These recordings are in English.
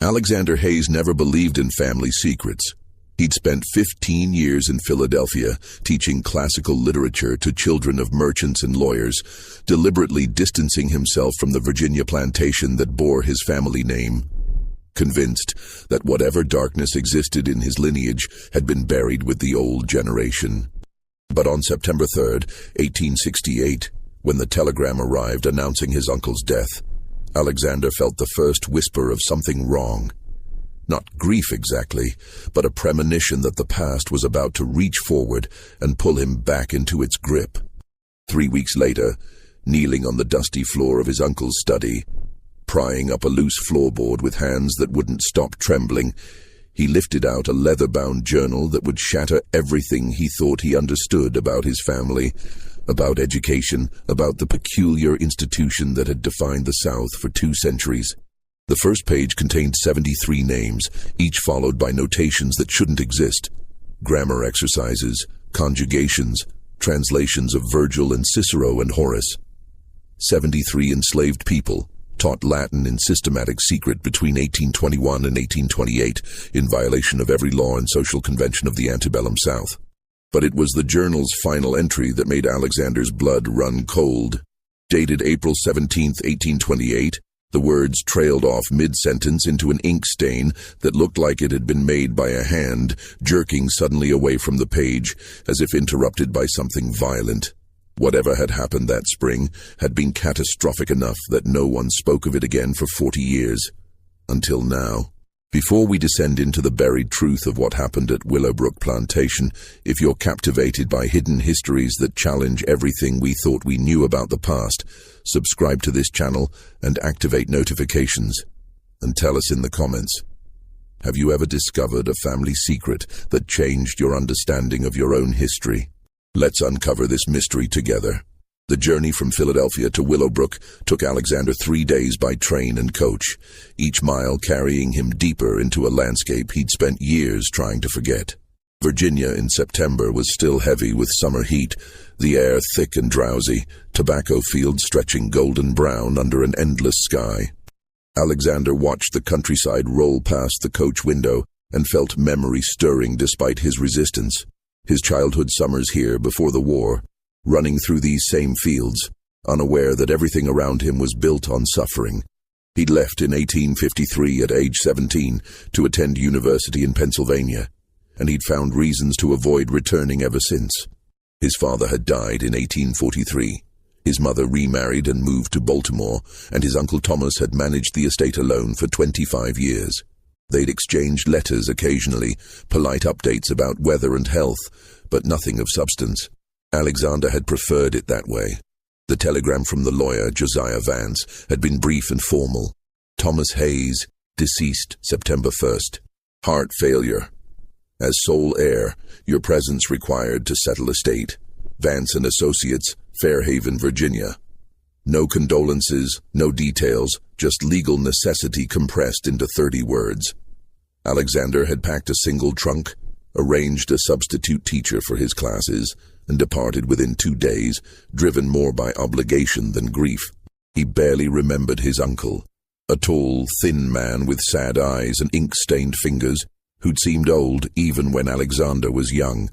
Alexander Hayes never believed in family secrets. He'd spent 15 years in Philadelphia teaching classical literature to children of merchants and lawyers, deliberately distancing himself from the Virginia plantation that bore his family name. Convinced that whatever darkness existed in his lineage had been buried with the old generation. But on September 3rd, 1868, when the telegram arrived announcing his uncle's death, Alexander felt the first whisper of something wrong. Not grief exactly, but a premonition that the past was about to reach forward and pull him back into its grip. 3 weeks later, kneeling on the dusty floor of his uncle's study, prying up a loose floorboard with hands that wouldn't stop trembling, he lifted out a leather-bound journal that would shatter everything he thought he understood about his family, about education, about the peculiar institution that had defined the South for 2 centuries. The first page contained 73 names, each followed by notations that shouldn't exist. Grammar exercises, conjugations, translations of Virgil and Cicero and Horace. 73 enslaved people, taught Latin in systematic secret between 1821 and 1828, in violation of every law and social convention of the antebellum South. But it was the journal's final entry that made Alexander's blood run cold. Dated April 17, 1828, the words trailed off mid-sentence into an ink stain that looked like it had been made by a hand, jerking suddenly away from the page, as if interrupted by something violent. Whatever had happened that spring had been catastrophic enough that no one spoke of it again for 40 years. Until now. Before we descend into the buried truth of what happened at Willowbrook Plantation, if you're captivated by hidden histories that challenge everything we thought we knew about the past, subscribe to this channel and activate notifications. And tell us in the comments, have you ever discovered a family secret that changed your understanding of your own history? Let's uncover this mystery together. The journey from Philadelphia to Willowbrook took Alexander 3 days by train and coach, each mile carrying him deeper into a landscape he'd spent years trying to forget. Virginia in September was still heavy with summer heat, the air thick and drowsy, tobacco fields stretching golden brown under an endless sky. Alexander watched the countryside roll past the coach window and felt memory stirring despite his resistance. His childhood summers here before the war, running through these same fields, unaware that everything around him was built on suffering. He'd left in 1853 at age 17 to attend university in Pennsylvania, and he'd found reasons to avoid returning ever since. His father had died in 1843. His mother remarried and moved to Baltimore, and his Uncle Thomas had managed the estate alone for 25 years. They'd exchanged letters occasionally, polite updates about weather and health, but nothing of substance. Alexander had preferred it that way. The telegram from the lawyer, Josiah Vance, had been brief and formal. Thomas Hayes, deceased September 1st. Heart failure. As sole heir, your presence required to settle estate. Vance and Associates, Fairhaven, Virginia. No condolences, no details, just legal necessity compressed into 30 words. Alexander had packed a single trunk, arranged a substitute teacher for his classes, and departed within 2 days, driven more by obligation than grief. He barely remembered his uncle, a tall, thin man with sad eyes and ink-stained fingers, who'd seemed old even when Alexander was young.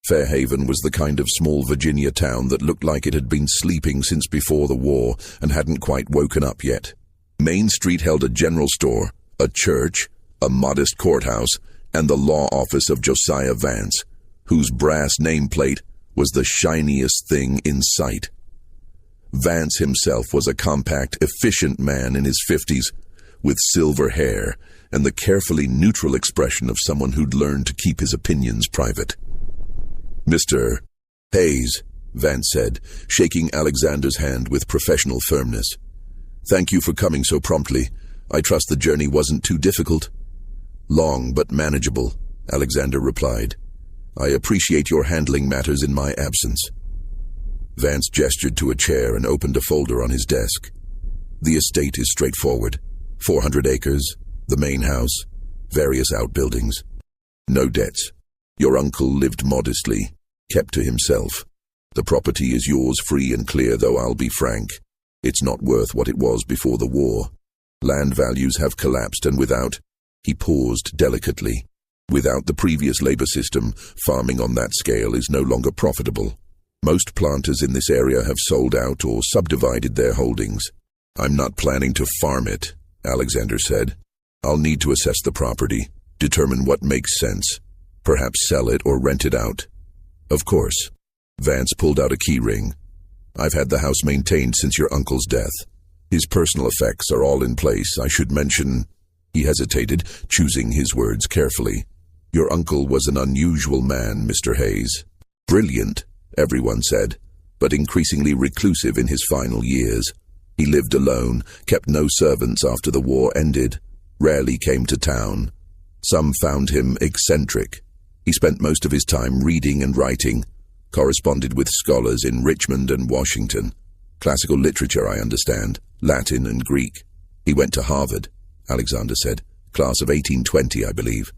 Fairhaven was the kind of small Virginia town that looked like it had been sleeping since before the war and hadn't quite woken up yet. Main Street held a general store, a church, a modest courthouse, and the law office of Josiah Vance, whose brass nameplate was the shiniest thing in sight. Vance himself was a compact, efficient man in his 50s, with silver hair and the carefully neutral expression of someone who'd learned to keep his opinions private. "Mr. Hayes," Vance said, shaking Alexander's hand with professional firmness. "Thank you for coming so promptly. I trust the journey wasn't too difficult." "Long but manageable," Alexander replied. "I appreciate your handling matters in my absence." Vance gestured to a chair and opened a folder on his desk. "The estate is straightforward. 400 acres, the main house, various outbuildings. No debts. Your uncle lived modestly, kept to himself. The property is yours free and clear, though I'll be frank. It's not worth what it was before the war. Land values have collapsed, and without He paused delicately. Without the previous labor system, farming on that scale is no longer profitable. Most planters in this area have sold out or subdivided their holdings. I'm not planning to farm it, Alexander said. I'll need to assess the property, determine what makes sense, perhaps sell it or rent it out. Of course. Vance pulled out a key ring. I've had the house maintained since your uncle's death. His personal effects are all in place. I should mention, he hesitated, choosing his words carefully. Your uncle was an unusual man, Mr. Hayes. Brilliant, everyone said, but increasingly reclusive in his final years. He lived alone, kept no servants after the war ended, rarely came to town. Some found him eccentric. He spent most of his time reading and writing, corresponded with scholars in Richmond and Washington. Classical literature, I understand, Latin and Greek. He went to Harvard, Alexander said, class of 1820, I believe.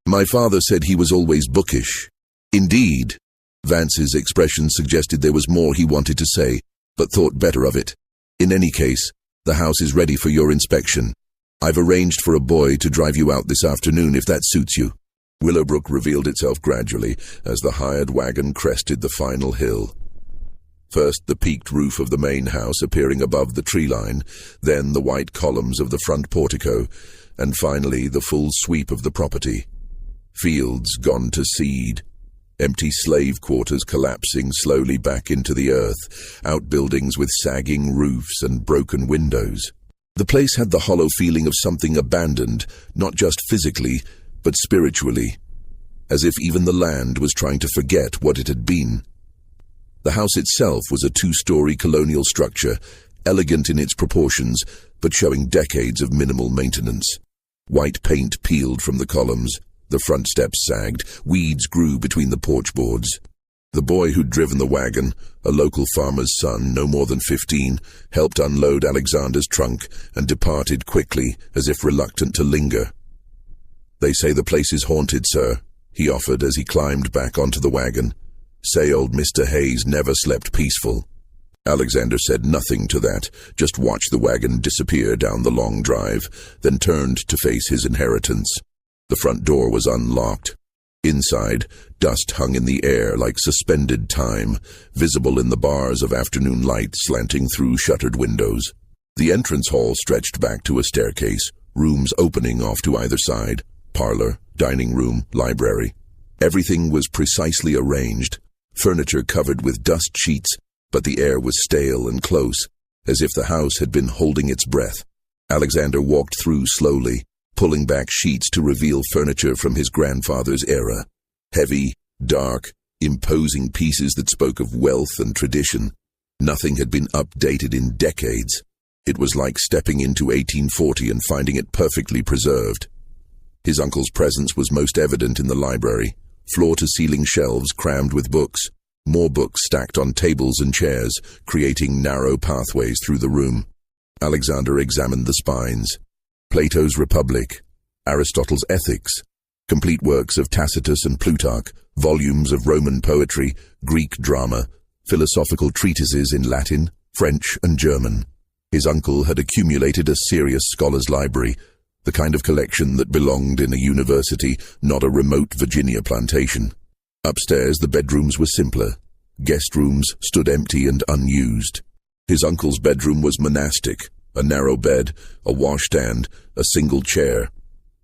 My father said he was always bookish. Indeed. Vance's expression suggested there was more he wanted to say, but thought better of it. In any case, the house is ready for your inspection. I've arranged for a boy to drive you out this afternoon if that suits you. Willowbrook revealed itself gradually as the hired wagon crested the final hill. First the peaked roof of the main house appearing above the tree line, then the white columns of the front portico, and finally the full sweep of the property. Fields gone to seed. Empty slave quarters collapsing slowly back into the earth, outbuildings with sagging roofs and broken windows. The place had the hollow feeling of something abandoned, not just physically, but spiritually, as if even the land was trying to forget what it had been. The house itself was a two-story colonial structure, elegant in its proportions, but showing decades of minimal maintenance. White paint peeled from the columns, the front steps sagged, weeds grew between the porch boards. The boy who'd driven the wagon, a local farmer's son, no more than 15, helped unload Alexander's trunk and departed quickly, as if reluctant to linger. They say the place is haunted, sir, he offered as he climbed back onto the wagon. Say old Mr. Hayes never slept peaceful. Alexander said nothing to that, just watched the wagon disappear down the long drive, then turned to face his inheritance. The front door was unlocked. Inside, dust hung in the air like suspended time, visible in the bars of afternoon light slanting through shuttered windows. The entrance hall stretched back to a staircase, rooms opening off to either side, parlor, dining room, library. Everything was precisely arranged, furniture covered with dust sheets, but the air was stale and close, as if the house had been holding its breath. Alexander walked through slowly, pulling back sheets to reveal furniture from his grandfather's era. Heavy, dark, imposing pieces that spoke of wealth and tradition. Nothing had been updated in decades. It was like stepping into 1840 and finding it perfectly preserved. His uncle's presence was most evident in the library, floor-to-ceiling shelves crammed with books, more books stacked on tables and chairs, creating narrow pathways through the room. Alexander examined the spines. Plato's Republic, Aristotle's Ethics, complete works of Tacitus and Plutarch, volumes of Roman poetry, Greek drama, philosophical treatises in Latin, French, and German. His uncle had accumulated a serious scholar's library, the kind of collection that belonged in a university, not a remote Virginia plantation. Upstairs, the bedrooms were simpler. Guest rooms stood empty and unused. His uncle's bedroom was monastic, a narrow bed, a washstand, a single chair.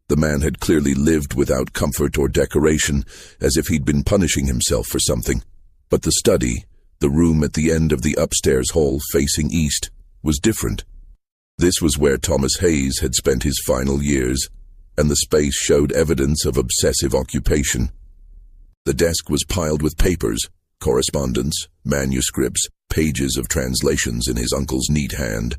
The man had clearly lived without comfort or decoration, as if he'd been punishing himself for something. But the study, the room at the end of the upstairs hall facing east, was different. This was where Thomas Hayes had spent his final years, and the space showed evidence of obsessive occupation. The desk was piled with papers, correspondence, manuscripts, pages of translations in his uncle's neat hand.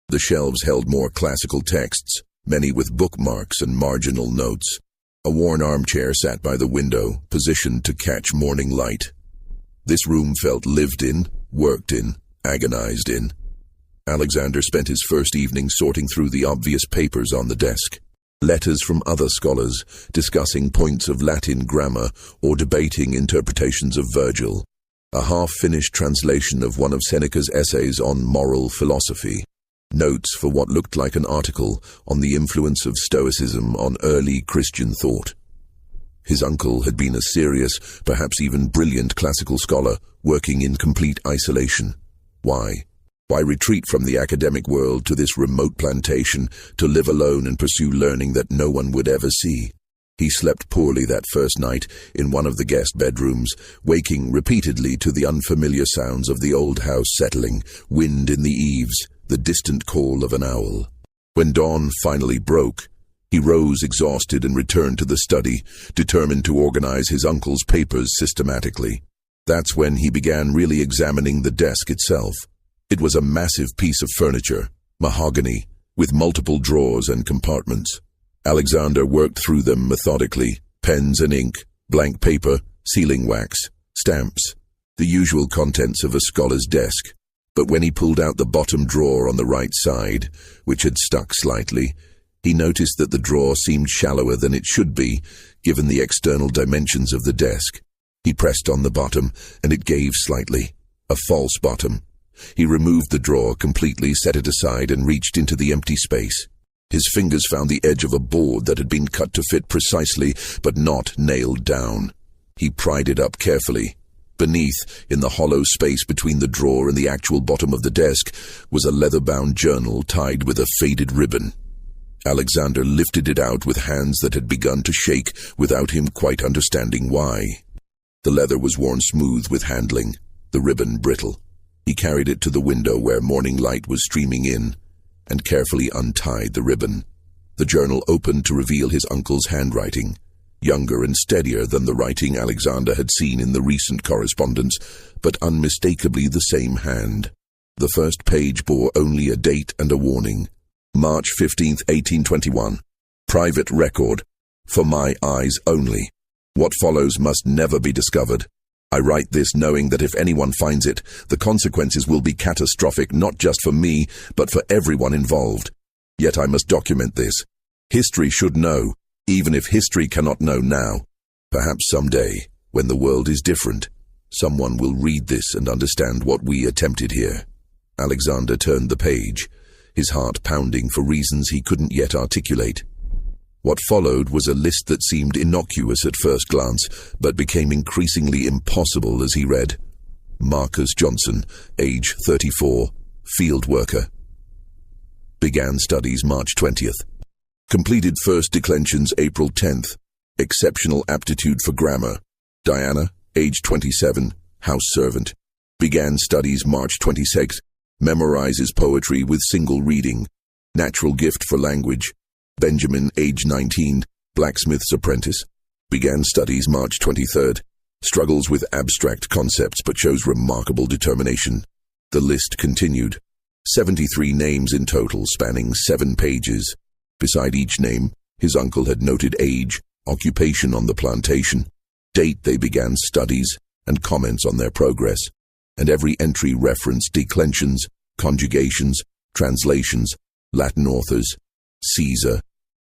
The shelves held more classical texts, many with bookmarks and marginal notes. A worn armchair sat by the window, positioned to catch morning light. This room felt lived in, worked in, agonized in. Alexander spent his first evening sorting through the obvious papers on the desk. Letters from other scholars, discussing points of Latin grammar or debating interpretations of Virgil. A half-finished translation of one of Seneca's essays on moral philosophy. Notes for what looked like an article on the influence of Stoicism on early Christian thought. His uncle had been a serious, perhaps even brilliant classical scholar, working in complete isolation. Why? Why retreat from the academic world to this remote plantation to live alone and pursue learning that no one would ever see? He slept poorly that first night in one of the guest bedrooms, waking repeatedly to the unfamiliar sounds of the old house settling, wind in the eaves, the distant call of an owl. When dawn finally broke, he rose exhausted and returned to the study, determined to organize his uncle's papers systematically. That's when he began really examining the desk itself. It was a massive piece of furniture, mahogany, with multiple drawers and compartments. Alexander worked through them methodically, pens and ink, blank paper, sealing wax, stamps, the usual contents of a scholar's desk. But when he pulled out the bottom drawer on the right side, which had stuck slightly, he noticed that the drawer seemed shallower than it should be, given the external dimensions of the desk. He pressed on the bottom, and it gave slightly. A false bottom. He removed the drawer completely, set it aside, and reached into the empty space. His fingers found the edge of a board that had been cut to fit precisely, but not nailed down. He pried it up carefully. Beneath, in the hollow space between the drawer and the actual bottom of the desk, was a leather-bound journal tied with a faded ribbon. Alexander lifted it out with hands that had begun to shake without him quite understanding why. The leather was worn smooth with handling, the ribbon brittle. He carried it to the window where morning light was streaming in, and carefully untied the ribbon. The journal opened to reveal his uncle's handwriting, younger and steadier than the writing Alexander had seen in the recent correspondence, but unmistakably the same hand. The first page bore only a date and a warning. March 15, 1821. Private record. For my eyes only. What follows must never be discovered. I write this knowing that if anyone finds it, the consequences will be catastrophic not just for me, but for everyone involved. Yet I must document this. History should know, even if history cannot know now. Perhaps someday, when the world is different, someone will read this and understand what we attempted here. Alexander turned the page, his heart pounding for reasons he couldn't yet articulate. What followed was a list that seemed innocuous at first glance, but became increasingly impossible as he read. Marcus Johnson, age 34, field worker. Began studies March 20th. Completed first declensions April 10th. Exceptional aptitude for grammar. Diana, age 27, house servant. Began studies March 26th. Memorizes poetry with single reading. Natural gift for language. Benjamin, age 19, blacksmith's apprentice. Began studies March 23rd. Struggles with abstract concepts but shows remarkable determination. The list continued. 73 names in total, spanning 7 pages. Beside each name, his uncle had noted age, occupation on the plantation, date they began studies, and comments on their progress. And every entry referenced declensions, conjugations, translations, Latin authors, Caesar,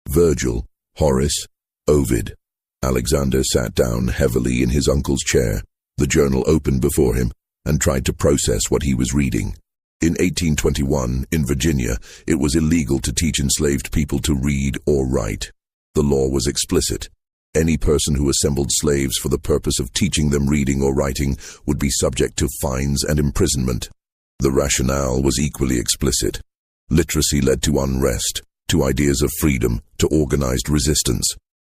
Virgil, Horace, Ovid. Alexander sat down heavily in his uncle's chair, the journal open before him, and tried to process what he was reading. In 1821, in Virginia, it was illegal to teach enslaved people to read or write. The law was explicit. Any person who assembled slaves for the purpose of teaching them reading or writing would be subject to fines and imprisonment. The rationale was equally explicit. Literacy led to unrest, to ideas of freedom, to organized resistance.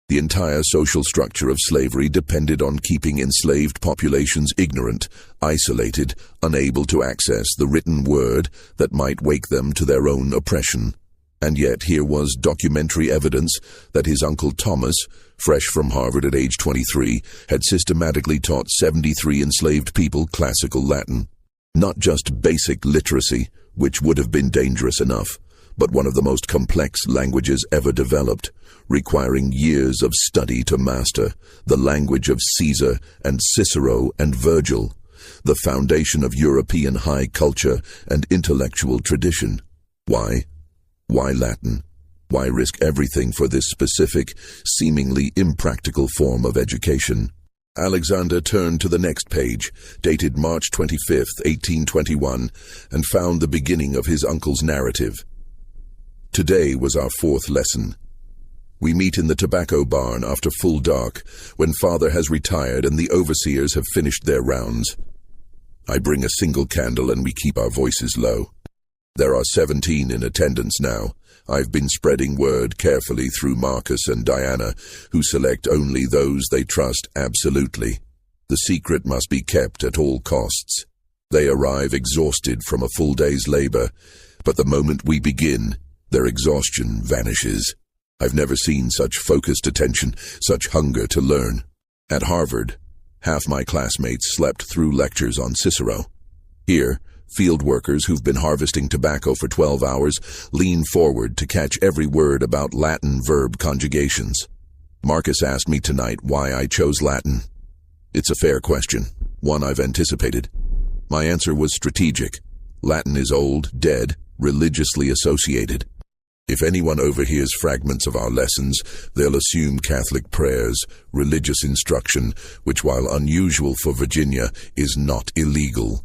The entire social structure of slavery depended on keeping enslaved populations ignorant, isolated, unable to access the written word that might wake them to their own oppression. And yet here was documentary evidence that his uncle Thomas, fresh from Harvard at age 23, had systematically taught 73 enslaved people classical Latin. Not just basic literacy, which would have been dangerous enough, but one of the most complex languages ever developed, requiring years of study to master, the language of Caesar and Cicero and Virgil, the foundation of European high culture and intellectual tradition. Why? Why Latin? Why risk everything for this specific, seemingly impractical form of education? Alexander turned to the next page, dated March 25th, 1821, and found the beginning of his uncle's narrative. Today was our fourth lesson. We meet in the tobacco barn after full dark, when Father has retired and the overseers have finished their rounds. I bring a single candle and we keep our voices low. There are 17 in attendance now. I've been spreading word carefully through Marcus and Diana, who select only those they trust absolutely. The secret must be kept at all costs. They arrive exhausted from a full day's labor, but the moment we begin, their exhaustion vanishes. I've never seen such focused attention, such hunger to learn. At Harvard, half my classmates slept through lectures on Cicero. Here, field workers who've been harvesting tobacco for 12 hours lean forward to catch every word about Latin verb conjugations. Marcus asked me tonight why I chose Latin. It's a fair question, one I've anticipated. My answer was strategic. Latin is old, dead, religiously associated. If anyone overhears fragments of our lessons, they'll assume Catholic prayers, religious instruction, which, while unusual for Virginia, is not illegal.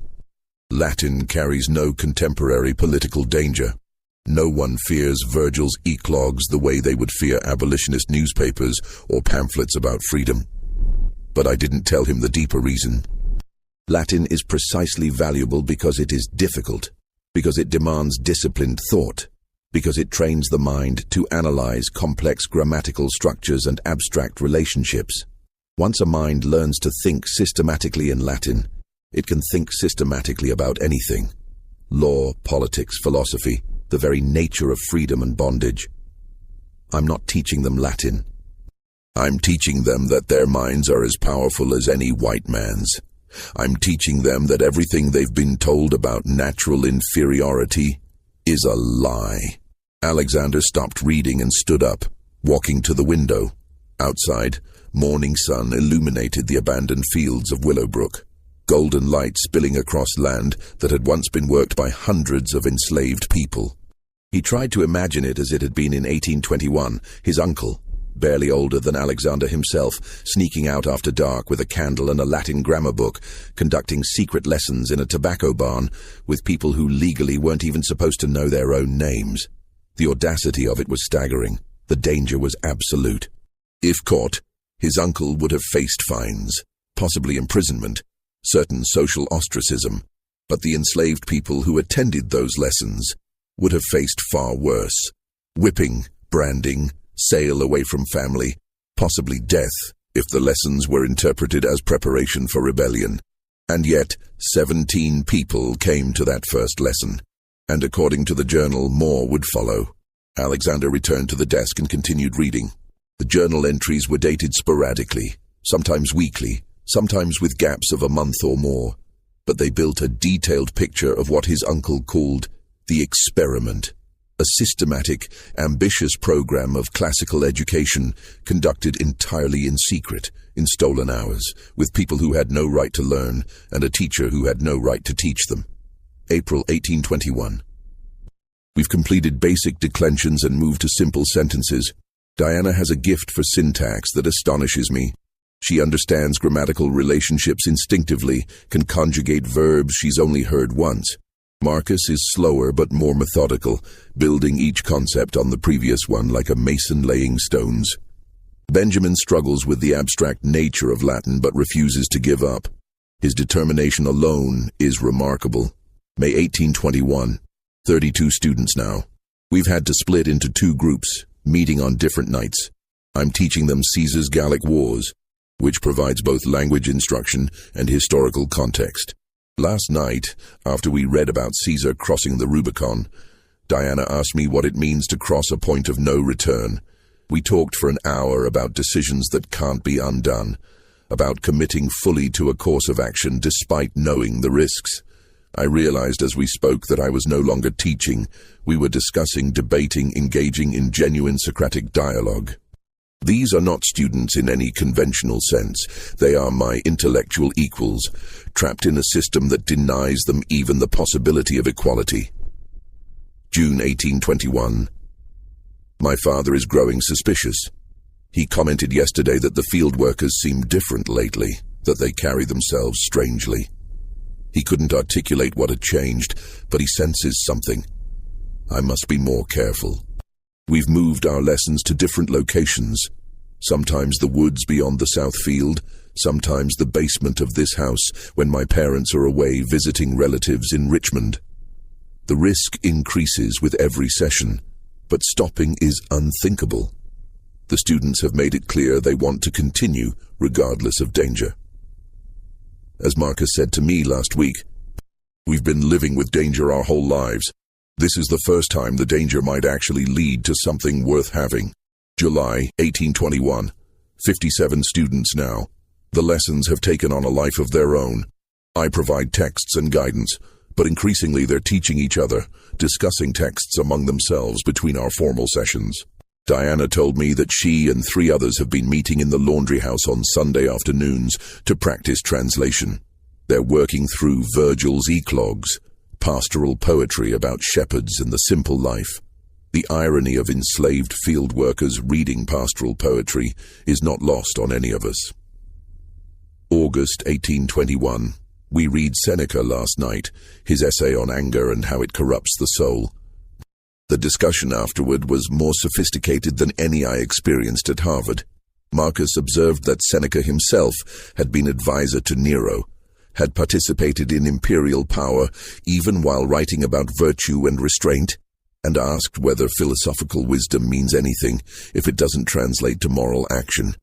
Latin carries no contemporary political danger. No one fears Virgil's eclogues the way they would fear abolitionist newspapers or pamphlets about freedom. But I didn't tell him the deeper reason. Latin is precisely valuable because it is difficult, because it demands disciplined thought, because it trains the mind to analyze complex grammatical structures and abstract relationships. Once a mind learns to think systematically in Latin, it can think systematically about anything. Law, politics, philosophy, the very nature of freedom and bondage. I'm not teaching them Latin. I'm teaching them that their minds are as powerful as any white man's. I'm teaching them that everything they've been told about natural inferiority is a lie. Alexander stopped reading and stood up, walking to the window. Outside, morning sun illuminated the abandoned fields of Willowbrook, golden light spilling across land that had once been worked by hundreds of enslaved people. He tried to imagine it as it had been in 1821, his uncle, barely older than Alexander himself, sneaking out after dark with a candle and a Latin grammar book, conducting secret lessons in a tobacco barn with people who legally weren't even supposed to know their own names. The audacity of it was staggering. The danger was absolute. If caught, his uncle would have faced fines, possibly imprisonment, certain social ostracism, but the enslaved people who attended those lessons would have faced far worse. Whipping, branding, sale away from family, possibly death if the lessons were interpreted as preparation for rebellion. And yet, 17 people came to that first lesson, and according to the journal, more would follow. Alexander returned to the desk and continued reading. The journal entries were dated sporadically, sometimes weekly, sometimes with gaps of a month or more, but they built a detailed picture of what his uncle called the experiment, a systematic, ambitious program of classical education conducted entirely in secret, in stolen hours, with people who had no right to learn and a teacher who had no right to teach them. April 1821. We've completed basic declensions and moved to simple sentences. Diana has a gift for syntax that astonishes me. She understands grammatical relationships instinctively, can conjugate verbs she's only heard once. Marcus is slower but more methodical, building each concept on the previous one like a mason laying stones. Benjamin struggles with the abstract nature of Latin but refuses to give up. His determination alone is remarkable. May 1821. 32 students now. We've had to split into 2 groups, meeting on different nights. I'm teaching them Caesar's Gallic Wars, which provides both language instruction and historical context. Last night, after we read about Caesar crossing the Rubicon, Diana asked me what it means to cross a point of no return. We talked for an hour about decisions that can't be undone, about committing fully to a course of action despite knowing the risks. I realized as we spoke that I was no longer teaching. We were discussing, debating, engaging in genuine Socratic dialogue. These are not students in any conventional sense. They are my intellectual equals, trapped in a system that denies them even the possibility of equality. June 1821. My father is growing suspicious. He commented yesterday that the field workers seem different lately, that they carry themselves strangely. He couldn't articulate what had changed, but he senses something. I must be more careful. We've moved our lessons to different locations. Sometimes the woods beyond the south field, sometimes the basement of this house when my parents are away visiting relatives in Richmond. The risk increases with every session, but stopping is unthinkable. The students have made it clear they want to continue regardless of danger. As Marcus said to me last week, "We've been living with danger our whole lives. This is the first time the danger might actually lead to something worth having." July 1821. 57 students now. The lessons have taken on a life of their own. I provide texts and guidance, but increasingly they're teaching each other, discussing texts among themselves between our formal sessions. Diana told me that she and 3 others have been meeting in the laundry house on Sunday afternoons to practice translation. They're working through Virgil's eclogues, pastoral poetry about shepherds and the simple life. The irony of enslaved field workers reading pastoral poetry is not lost on any of us. August 1821. We read Seneca last night, his essay on anger and how it corrupts the soul. The discussion afterward was more sophisticated than any I experienced at Harvard. Marcus observed that Seneca himself had been advisor to Nero, had participated in imperial power even while writing about virtue and restraint, and asked whether philosophical wisdom means anything if it doesn't translate to moral action.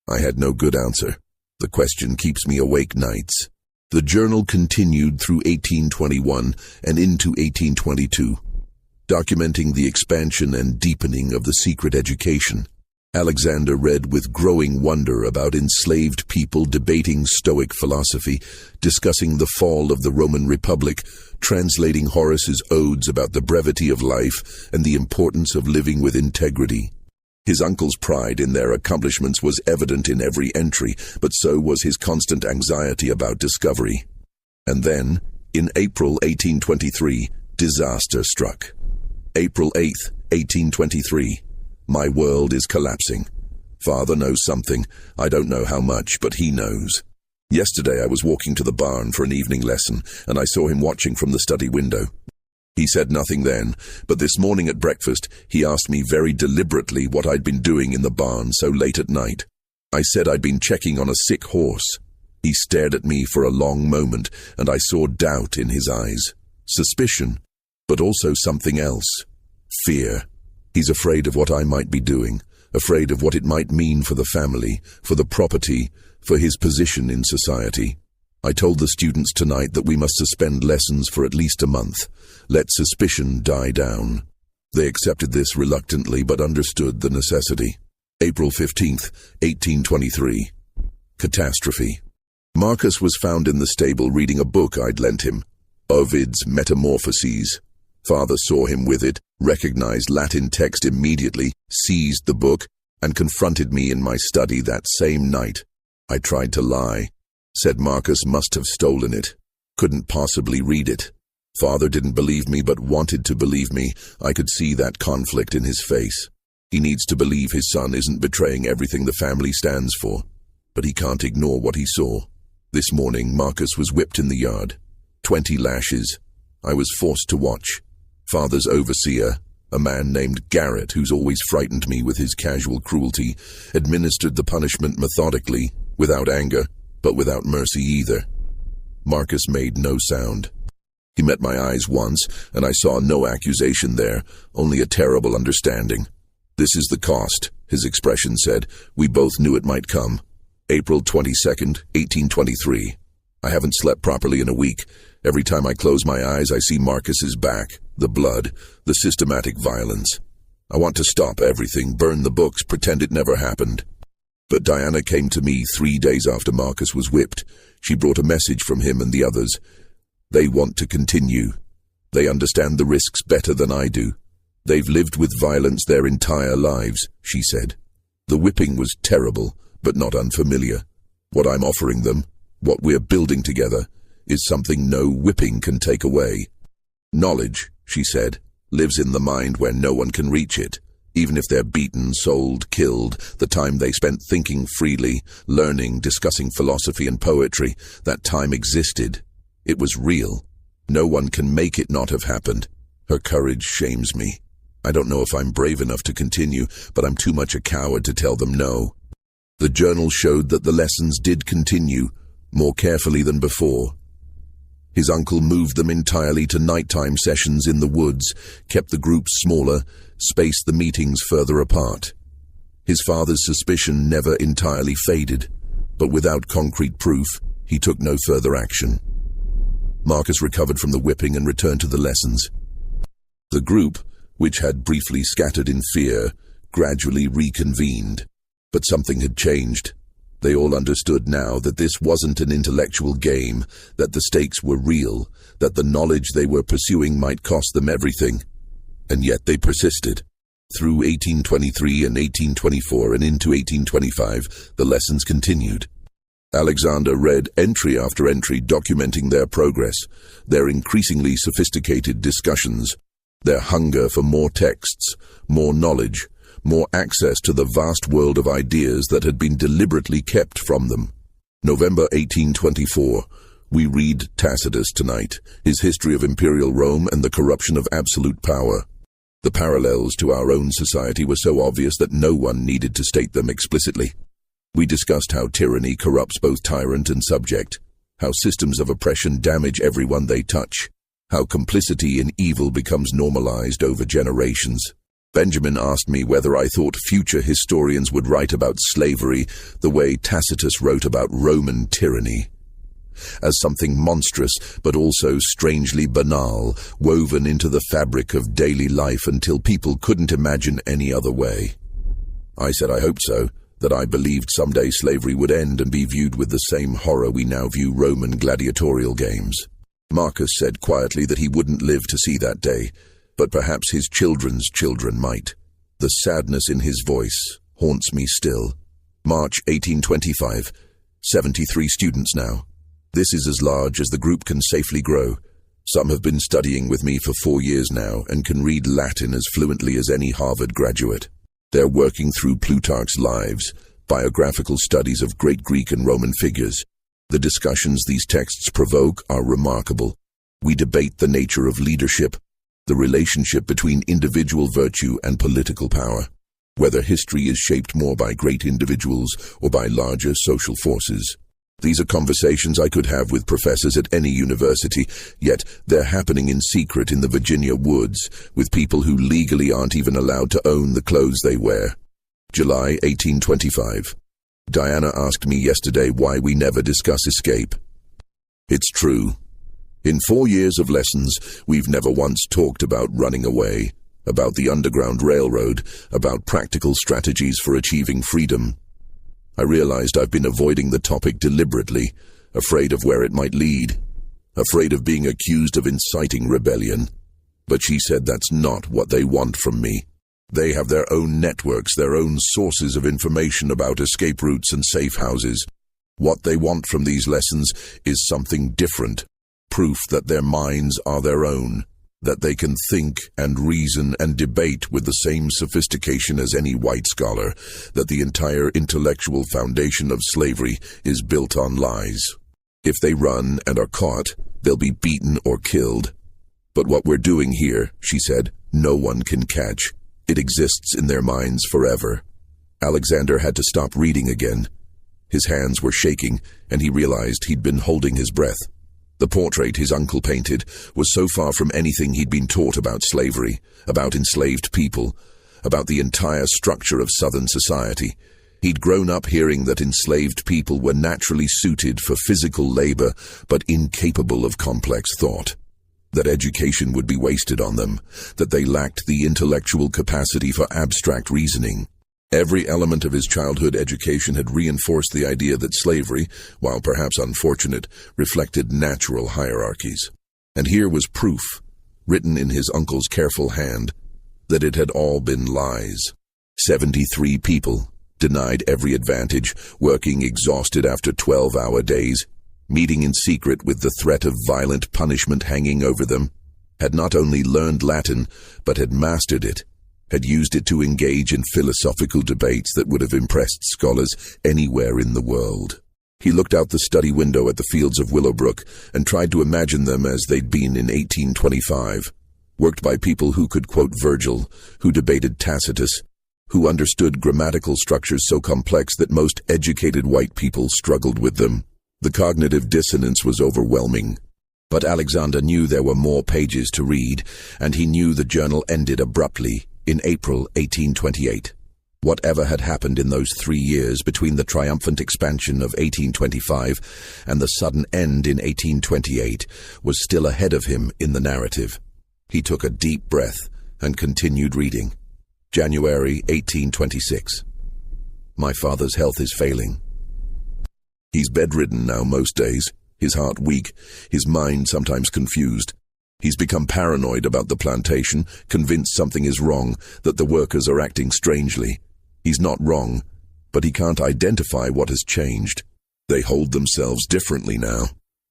I had no good answer. The question keeps me awake nights. The journal continued through 1821 and into 1822, documenting the expansion and deepening of the secret education. Alexander read with growing wonder about enslaved people debating Stoic philosophy, discussing the fall of the Roman Republic, translating Horace's odes about the brevity of life and the importance of living with integrity. His uncle's pride in their accomplishments was evident in every entry, but so was his constant anxiety about discovery. And then, in April 1823, disaster struck. April 8th, 1823. My world is collapsing. Father knows something. I don't know how much, but he knows. Yesterday I was walking to the barn for an evening lesson, and I saw him watching from the study window. He said nothing then, but this morning at breakfast he asked me very deliberately what I'd been doing in the barn so late at night. I said I'd been checking on a sick horse. He stared at me for a long moment, and I saw doubt in his eyes. Suspicion, but also something else. Fear. He's afraid of what I might be doing, afraid of what it might mean for the family, for the property, for his position in society. I told the students tonight that we must suspend lessons for at least a month. Let suspicion die down. They accepted this reluctantly but understood the necessity. April 15th, 1823. Catastrophe. Marcus was found in the stable reading a book I'd lent him, Ovid's Metamorphoses. Father saw him with it, recognized Latin text immediately, seized the book, and confronted me in my study that same night. I tried to lie, said Marcus must have stolen it, couldn't possibly read it. Father didn't believe me but wanted to believe me. I could see that conflict in his face. He needs to believe his son isn't betraying everything the family stands for, but he can't ignore what he saw. This morning Marcus was whipped in the yard. 20 lashes. I was forced to watch. Father's overseer, a man named Garrett, who's always frightened me with his casual cruelty, administered the punishment methodically, without anger, but without mercy either. Marcus made no sound. He met my eyes once, and I saw no accusation there, only a terrible understanding. This is the cost, his expression said. We both knew it might come. April 22nd, 1823. I haven't slept properly in a week. Every time I close my eyes, I see Marcus's back, the blood, the systematic violence. I want to stop everything, burn the books, pretend it never happened. But Diana came to me 3 days after Marcus was whipped. She brought a message from him and the others. They want to continue. They understand the risks better than I do. They've lived with violence their entire lives, she said. The whipping was terrible, but not unfamiliar. What I'm offering them, what we're building together, is something no whipping can take away. Knowledge, she said, lives in the mind where no one can reach it. Even if they're beaten, sold, killed, the time they spent thinking freely, learning, discussing philosophy and poetry, that time existed. It was real. No one can make it not have happened. Her courage shames me. I don't know if I'm brave enough to continue, but I'm too much a coward to tell them no. The journal showed that the lessons did continue, more carefully than before. His uncle moved them entirely to nighttime sessions in the woods, kept the groups smaller, spaced the meetings further apart. His father's suspicion never entirely faded, but without concrete proof, he took no further action. Marcus recovered from the whipping and returned to the lessons. The group, which had briefly scattered in fear, gradually reconvened. But something had changed. They all understood now that this wasn't an intellectual game, that the stakes were real, that the knowledge they were pursuing might cost them everything. And yet they persisted. Through 1823 and 1824 and into 1825, the lessons continued. Alexander read entry after entry documenting their progress, their increasingly sophisticated discussions, their hunger for more texts, more knowledge, more access to the vast world of ideas that had been deliberately kept from them. November 1824. We read Tacitus tonight, his history of imperial Rome and the corruption of absolute power. The parallels to our own society were so obvious that no one needed to state them explicitly. We discussed how tyranny corrupts both tyrant and subject, how systems of oppression damage everyone they touch, how complicity in evil becomes normalized over generations. Benjamin asked me whether I thought future historians would write about slavery the way Tacitus wrote about Roman tyranny, as something monstrous but also strangely banal, woven into the fabric of daily life until people couldn't imagine any other way. I said I hoped so, that I believed someday slavery would end and be viewed with the same horror we now view Roman gladiatorial games. Marcus said quietly that he wouldn't live to see that day, but perhaps his children's children might. The sadness in his voice haunts me still. March 1825. 73 students now. This is as large as the group can safely grow. Some have been studying with me for 4 years now and can read Latin as fluently as any Harvard graduate. They're working through Plutarch's Lives, biographical studies of great Greek and Roman figures. The discussions these texts provoke are remarkable. We debate the nature of leadership, the relationship between individual virtue and political power, whether history is shaped more by great individuals or by larger social forces. These are conversations I could have with professors at any university, yet they're happening in secret in the Virginia woods, with people who legally aren't even allowed to own the clothes they wear. July 1825. Diana asked me yesterday why we never discuss escape. It's true. In 4 years of lessons, we've never once talked about running away, about the Underground Railroad, about practical strategies for achieving freedom. I realized I've been avoiding the topic deliberately, afraid of where it might lead, afraid of being accused of inciting rebellion. But she said that's not what they want from me. They have their own networks, their own sources of information about escape routes and safe houses. What they want from these lessons is something different. Proof that their minds are their own, that they can think and reason and debate with the same sophistication as any white scholar, that the entire intellectual foundation of slavery is built on lies. If they run and are caught, they'll be beaten or killed. But what we're doing here, she said, no one can catch. It exists in their minds forever. Alexander had to stop reading again. His hands were shaking, and he realized he'd been holding his breath. The portrait his uncle painted was so far from anything he'd been taught about slavery, about enslaved people, about the entire structure of Southern society. He'd grown up hearing that enslaved people were naturally suited for physical labor, but incapable of complex thought. That education would be wasted on them, that they lacked the intellectual capacity for abstract reasoning. Every element of his childhood education had reinforced the idea that slavery, while perhaps unfortunate, reflected natural hierarchies. And here was proof, written in his uncle's careful hand, that it had all been lies. 73 people, denied every advantage, working exhausted after 12-hour days, meeting in secret with the threat of violent punishment hanging over them, had not only learned Latin, but had mastered it. had used it to engage in philosophical debates that would have impressed scholars anywhere in the world. He looked out the study window at the fields of Willowbrook and tried to imagine them as they'd been in 1825, worked by people who could quote Virgil, who debated Tacitus, who understood grammatical structures so complex that most educated white people struggled with them. The cognitive dissonance was overwhelming. But Alexander knew there were more pages to read, and he knew the journal ended abruptly in April 1828. Whatever had happened in those 3 years between the triumphant expansion of 1825 and the sudden end in 1828 was still ahead of him in the narrative. He took a deep breath and continued reading. January 1826. My father's health is failing. He's bedridden now most days, his heart weak, his mind sometimes confused. He's become paranoid about the plantation, convinced something is wrong, that the workers are acting strangely. He's not wrong, but he can't identify what has changed. They hold themselves differently now,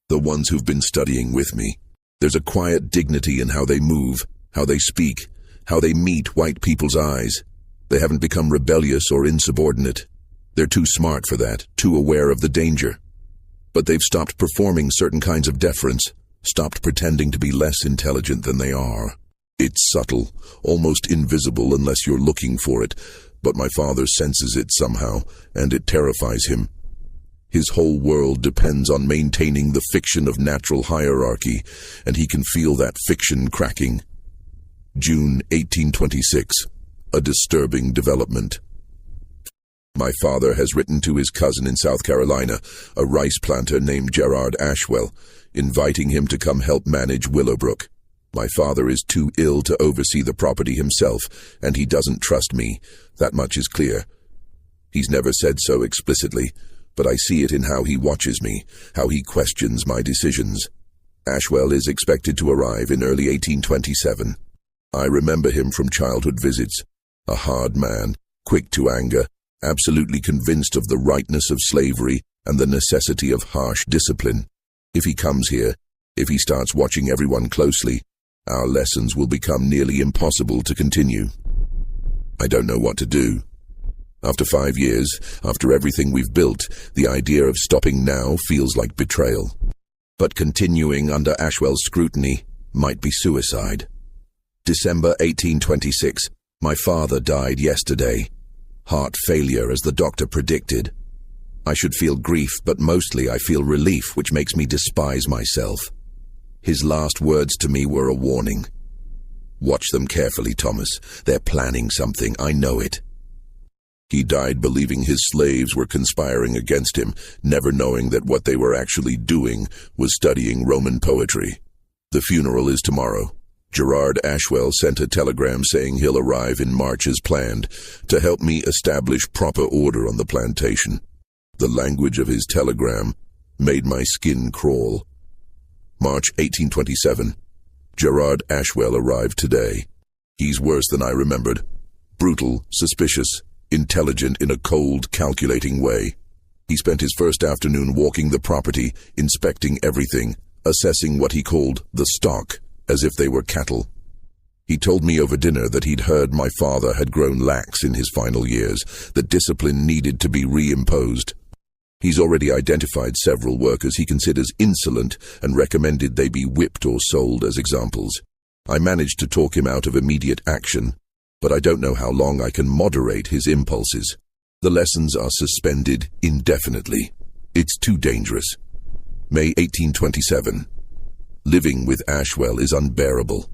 the ones who've been studying with me. There's a quiet dignity in how they move, how they speak, how they meet white people's eyes. They haven't become rebellious or insubordinate. They're too smart for that, too aware of the danger. But they've stopped performing certain kinds of deference, stopped pretending to be less intelligent than they are. It's subtle, almost invisible unless you're looking for it, but my father senses it somehow, and it terrifies him. His whole world depends on maintaining the fiction of natural hierarchy, and he can feel that fiction cracking. June 1826. A disturbing development. My father has written to his cousin in South Carolina, a rice planter named Gerard Ashwell, inviting him to come help manage Willowbrook. My father is too ill to oversee the property himself, and he doesn't trust me. That much is clear. He's never said so explicitly, but I see it in how he watches me, how he questions my decisions. Ashwell is expected to arrive in early 1827. I remember him from childhood visits. A hard man, quick to anger, absolutely convinced of the rightness of slavery and the necessity of harsh discipline. If he comes here, if he starts watching everyone closely, our lessons will become nearly impossible to continue. I don't know what to do. After 5 years, after everything we've built, the idea of stopping now feels like betrayal. But continuing under Ashwell's scrutiny might be suicide. December 1826. My father died yesterday. Heart failure, as the doctor predicted. I should feel grief, but mostly I feel relief, which makes me despise myself. His last words to me were a warning. Watch them carefully, Thomas. They're planning something, I know it. He died believing his slaves were conspiring against him, never knowing that what they were actually doing was studying Roman poetry. The funeral is tomorrow. Gerard Ashwell sent a telegram saying he'll arrive in March as planned, to help me establish proper order on the plantation. The language of his telegram made my skin crawl. March 1827. Gerard Ashwell arrived today. He's worse than I remembered. Brutal, suspicious, intelligent in a cold, calculating way. He spent his first afternoon walking the property, inspecting everything, assessing what he called the stock, as if they were cattle. He told me over dinner that he'd heard my father had grown lax in his final years, that discipline needed to be reimposed. He's already identified several workers he considers insolent and recommended they be whipped or sold as examples. I managed to talk him out of immediate action, but I don't know how long I can moderate his impulses. The lessons are suspended indefinitely. It's too dangerous. May 1827. Living with Ashwell is unbearable.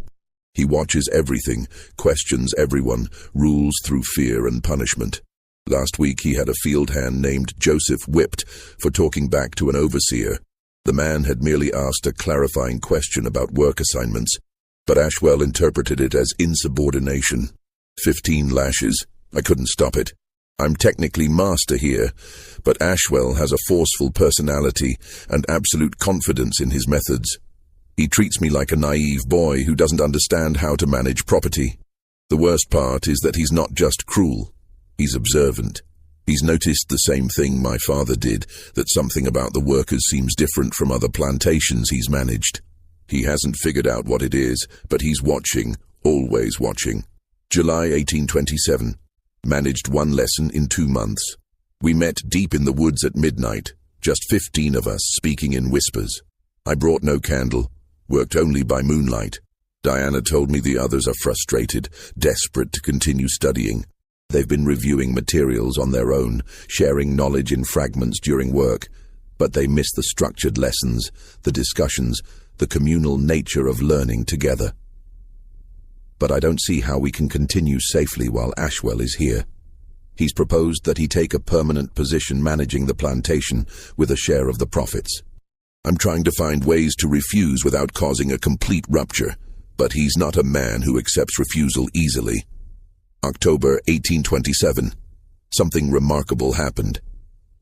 He watches everything, questions everyone, rules through fear and punishment. Last week he had a field hand named Joseph whipped for talking back to an overseer. The man had merely asked a clarifying question about work assignments, but Ashwell interpreted it as insubordination. 15 lashes. I couldn't stop it. I'm technically master here, but Ashwell has a forceful personality and absolute confidence in his methods. He treats me like a naive boy who doesn't understand how to manage property. The worst part is that he's not just cruel. He's observant. He's noticed the same thing my father did, that something about the workers seems different from other plantations he's managed. He hasn't figured out what it is, but he's watching, always watching. July 1827. Managed one lesson in 2 months. We met deep in the woods at midnight, just 15 of us speaking in whispers. I brought no candle, worked only by moonlight. Diana told me the others are frustrated, desperate to continue studying. They've been reviewing materials on their own, sharing knowledge in fragments during work, but they miss the structured lessons, the discussions, the communal nature of learning together. But I don't see how we can continue safely while Ashwell is here. He's proposed that he take a permanent position managing the plantation with a share of the profits. I'm trying to find ways to refuse without causing a complete rupture, but he's not a man who accepts refusal easily. October 1827. Something remarkable happened.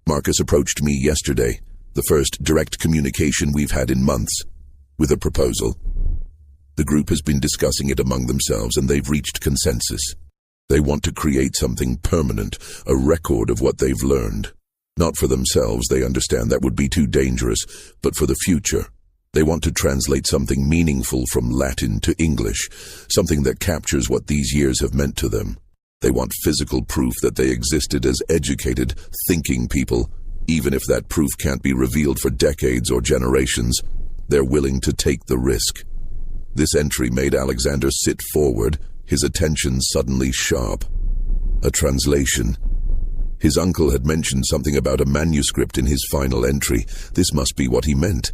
Marcus approached me yesterday, the first direct communication we've had in months, with a proposal. The group has been discussing it among themselves and they've reached consensus. They want to create something permanent, a record of what they've learned. Not for themselves, they understand that would be too dangerous, but for the future. They want to translate something meaningful from Latin to English, something that captures what these years have meant to them. They want physical proof that they existed as educated, thinking people. Even if that proof can't be revealed for decades or generations, they're willing to take the risk. This entry made Alexander sit forward, his attention suddenly sharp. A translation. His uncle had mentioned something about a manuscript in his final entry. This must be what he meant.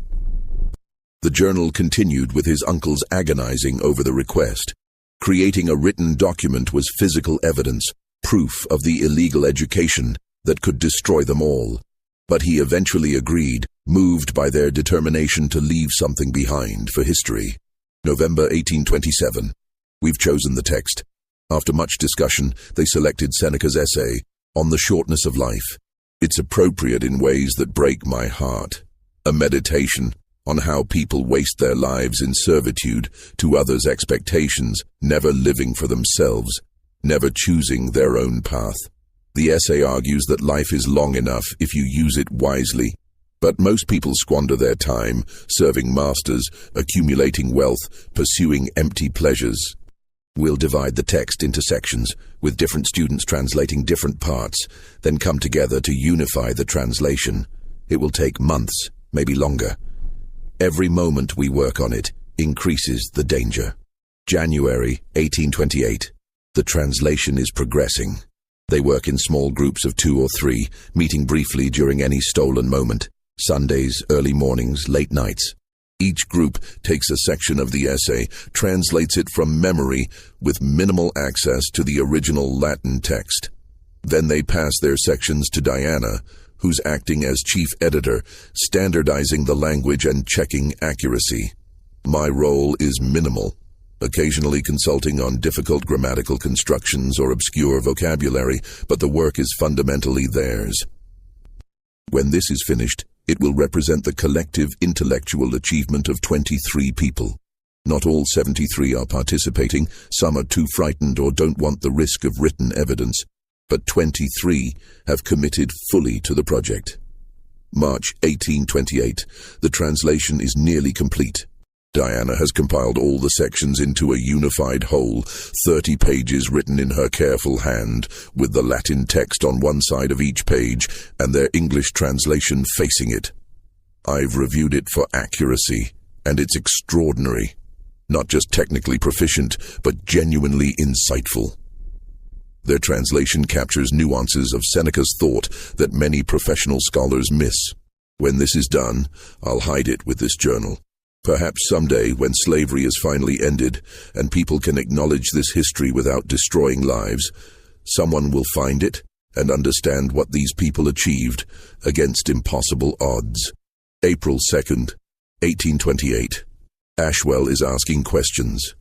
The journal continued with his uncle's agonizing over the request. Creating a written document was physical evidence, proof of the illegal education that could destroy them all. But he eventually agreed, moved by their determination to leave something behind for history. November 1827. We've chosen the text. After much discussion, they selected Seneca's essay, On the Shortness of Life. It's appropriate in ways that break my heart. A meditation on how people waste their lives in servitude to others' expectations, never living for themselves, never choosing their own path. The essay argues that life is long enough if you use it wisely, but most people squander their time serving masters, accumulating wealth, pursuing empty pleasures. We'll divide the text into sections, with different students translating different parts, then come together to unify the translation. It will take months, maybe longer. Every moment we work on it increases the danger. January 1828. The translation is progressing. They work in small groups of 2 or 3, meeting briefly during any stolen moment. Sundays, early mornings, late nights. Each group takes a section of the essay, translates it from memory with minimal access to the original Latin text. Then they pass their sections to Diana, who's acting as chief editor, standardizing the language and checking accuracy. My role is minimal, occasionally consulting on difficult grammatical constructions or obscure vocabulary, but the work is fundamentally theirs. When this is finished, it will represent the collective intellectual achievement of 23 people. Not all 73 are participating, some are too frightened or don't want the risk of written evidence, but 23 have committed fully to the project. March 1828. The translation is nearly complete. Diana has compiled all the sections into a unified whole, 30 pages written in her careful hand, with the Latin text on one side of each page and their English translation facing it. I've reviewed it for accuracy, and it's extraordinary. Not just technically proficient, but genuinely insightful. Their translation captures nuances of Seneca's thought that many professional scholars miss. When this is done, I'll hide it with this journal. Perhaps someday, when slavery is finally ended and people can acknowledge this history without destroying lives, someone will find it and understand what these people achieved against impossible odds. April 2nd, 1828. Ashwell is asking questions.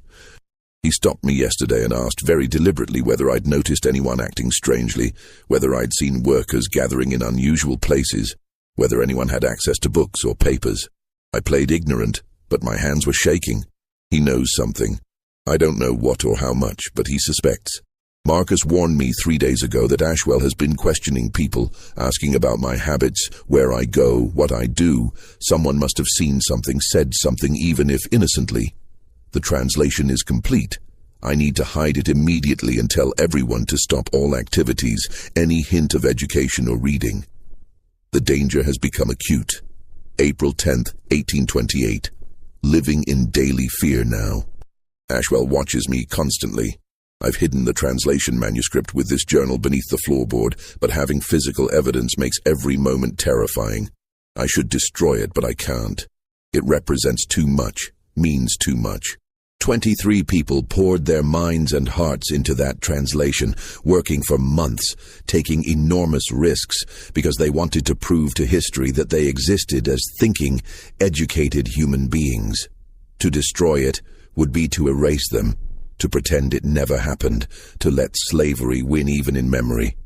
He stopped me yesterday and asked very deliberately whether I'd noticed anyone acting strangely, whether I'd seen workers gathering in unusual places, whether anyone had access to books or papers. I played ignorant, but my hands were shaking. He knows something. I don't know what or how much, but he suspects. Marcus warned me 3 days ago that Ashwell has been questioning people, asking about my habits, where I go, what I do. Someone must have seen something, said something, even if innocently. The translation is complete. I need to hide it immediately and tell everyone to stop all activities, any hint of education or reading. The danger has become acute. April 10th, 1828. Living in daily fear now. Ashwell watches me constantly. I've hidden the translation manuscript with this journal beneath the floorboard, but having physical evidence makes every moment terrifying. I should destroy it, but I can't. It represents too much, means too much. 23 people poured their minds and hearts into that translation, working for months, taking enormous risks because they wanted to prove to history that they existed as thinking, educated human beings. To destroy it would be to erase them, to pretend it never happened, to let slavery win even in memory.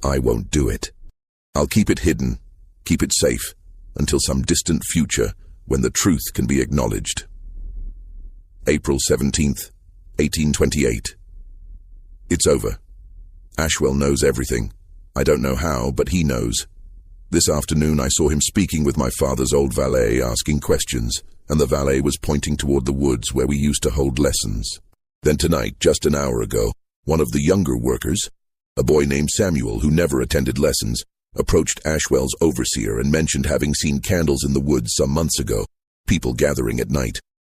I won't do it. I'll keep it hidden, keep it safe, until some distant future when the truth can be acknowledged. April 17th, 1828. It's over. Ashwell knows everything. I don't know how, but he knows. This afternoon I saw him speaking with my father's old valet, asking questions, and the valet was pointing toward the woods where we used to hold lessons. Then tonight, just an hour ago, one of the younger workers, a boy named Samuel who never attended lessons, approached Ashwell's overseer and mentioned having seen candles in the woods some months ago, people gathering at night.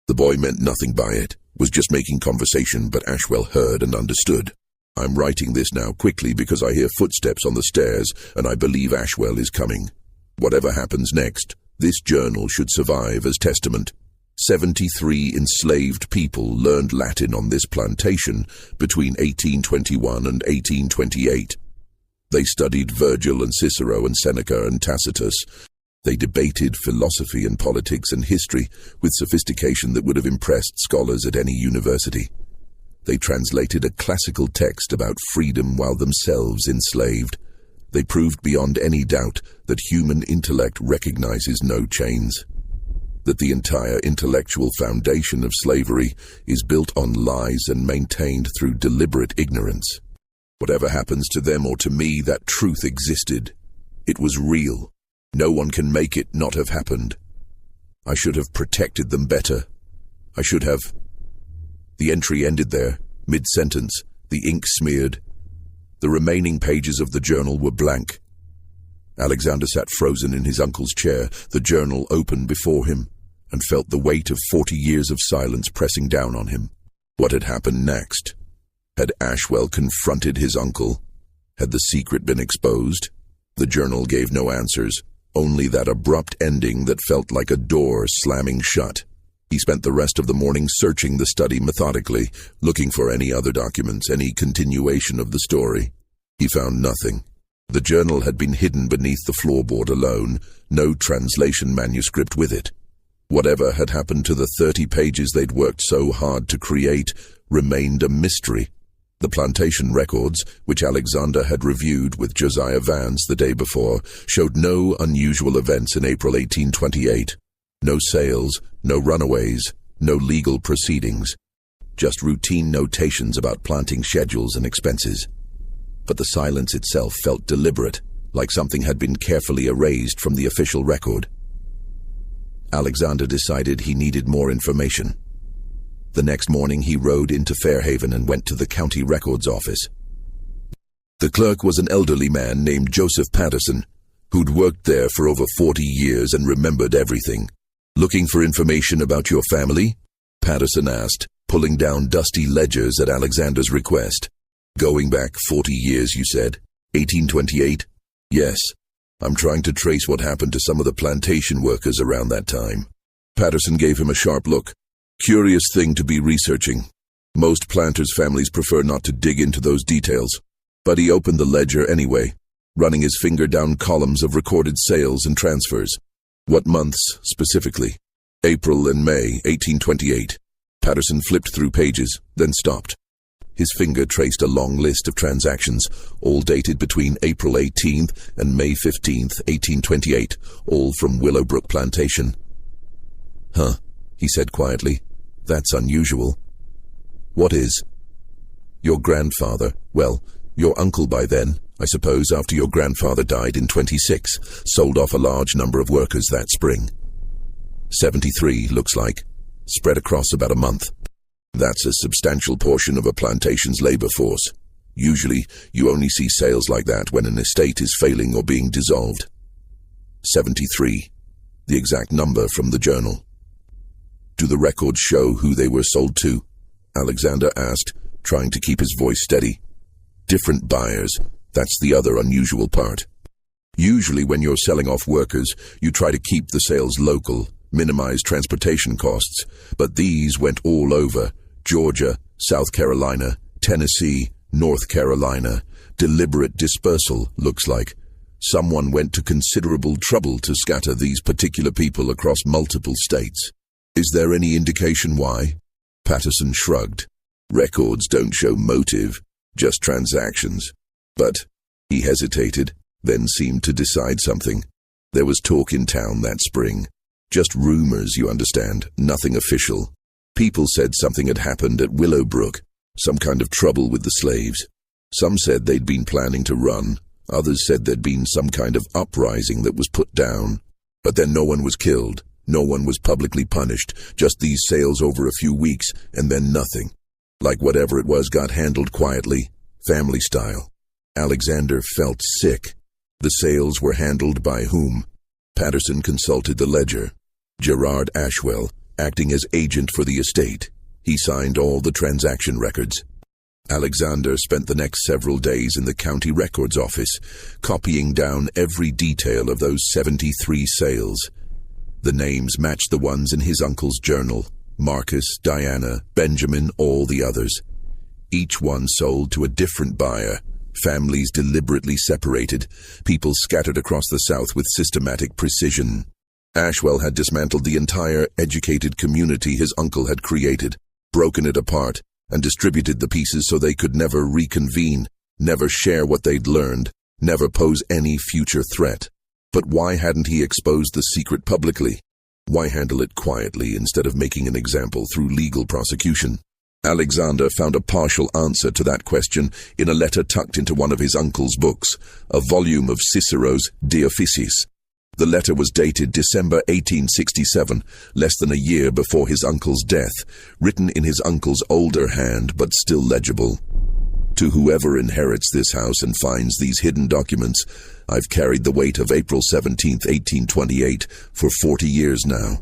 The boy meant nothing by it, was just making conversation, but Ashwell heard and understood. I'm writing this now quickly because I hear footsteps on the stairs and I believe Ashwell is coming. Whatever happens next, this journal should survive as testament. 73 enslaved people learned Latin on this plantation between 1821 and 1828. They studied Virgil and Cicero and Seneca and Tacitus. They debated philosophy and politics and history with sophistication that would have impressed scholars at any university. They translated a classical text about freedom while themselves enslaved. They proved beyond any doubt that human intellect recognizes no chains, that the entire intellectual foundation of slavery is built on lies and maintained through deliberate ignorance. Whatever happens to them or to me, that truth existed. It was real. No one can make it not have happened. I should have protected them better. I should have. The entry ended there, mid-sentence, the ink smeared. The remaining pages of the journal were blank. Alexander sat frozen in his uncle's chair, the journal open before him, and felt the weight of 40 years of silence pressing down on him. What had happened next? Had Ashwell confronted his uncle? Had the secret been exposed? The journal gave no answers, only that abrupt ending that felt like a door slamming shut. He spent the rest of the morning searching the study methodically, looking for any other documents, any continuation of the story. He found nothing. The journal had been hidden beneath the floorboard alone, no translation manuscript with it. Whatever had happened to the 30 pages they'd worked so hard to create remained a mystery. The plantation records, which Alexander had reviewed with Josiah Vance the day before, showed no unusual events in April 1828. No sales, no runaways, no legal proceedings. Just routine notations about planting schedules and expenses. But the silence itself felt deliberate, like something had been carefully erased from the official record. Alexander decided he needed more information. The next morning he rode into Fairhaven and went to the county records office. The clerk was an elderly man named Joseph Patterson, who'd worked there for over 40 years and remembered everything. "Looking for information about your family?" Patterson asked, pulling down dusty ledgers at Alexander's request. "Going back 40 years, you said? 1828? Yes. I'm trying to trace what happened to some of the plantation workers around that time." Patterson gave him a sharp look. "Curious thing to be researching. Most planters' families prefer not to dig into those details." But he opened the ledger anyway, running his finger down columns of recorded sales and transfers. "What months, specifically?" "April and May, 1828. Patterson flipped through pages, then stopped. His finger traced a long list of transactions, all dated between April 18th and May 15th, 1828, all from Willowbrook Plantation. "Huh," he said quietly. "That's unusual." "What is?" "Your grandfather, well, your uncle by then, I suppose after your grandfather died in 26, sold off a large number of workers that spring. 73, looks like, spread across about a month. That's a substantial portion of a plantation's labor force. Usually, you only see sales like that when an estate is failing or being dissolved. 73. The exact number from the journal. Do the records show who they were sold to? Alexander asked, trying to keep his voice steady. Different buyers. That's the other unusual part. Usually when you're selling off workers, you try to keep the sales local, minimize transportation costs, but these went all over. Georgia, South Carolina, Tennessee, North Carolina. Deliberate dispersal, looks like. Someone went to considerable trouble to scatter these particular people across multiple states. Is there any indication why? Patterson shrugged. Records don't show motive, just transactions. But, he hesitated, then seemed to decide something. There was talk in town that spring. Just rumors, you understand, nothing official. People said something had happened at Willowbrook, some kind of trouble with the slaves. Some said they'd been planning to run. Others said there'd been some kind of uprising that was put down. But then no one was killed. No one was publicly punished. Just these sales over a few weeks, and then nothing. Like whatever it was got handled quietly, family style. Alexander felt sick. The sales were handled by whom? Patterson consulted the ledger. Gerard Ashwell, acting as agent for the estate. He signed all the transaction records. Alexander spent the next several days in the county records office, copying down every detail of those 73 sales. The names matched the ones in his uncle's journal. Marcus, Diana, Benjamin, all the others. Each one sold to a different buyer. Families deliberately separated. People scattered across the South with systematic precision. Ashwell had dismantled the entire educated community his uncle had created, broken it apart, and distributed the pieces so they could never reconvene, never share what they'd learned, never pose any future threat. But why hadn't he exposed the secret publicly? Why handle it quietly instead of making an example through legal prosecution? Alexander found a partial answer to that question in a letter tucked into one of his uncle's books, a volume of Cicero's De Officiis. The letter was dated December 1867, less than a year before his uncle's death, written in his uncle's older hand but still legible. To whoever inherits this house and finds these hidden documents, I've carried the weight of April 17, 1828, for 40 years now.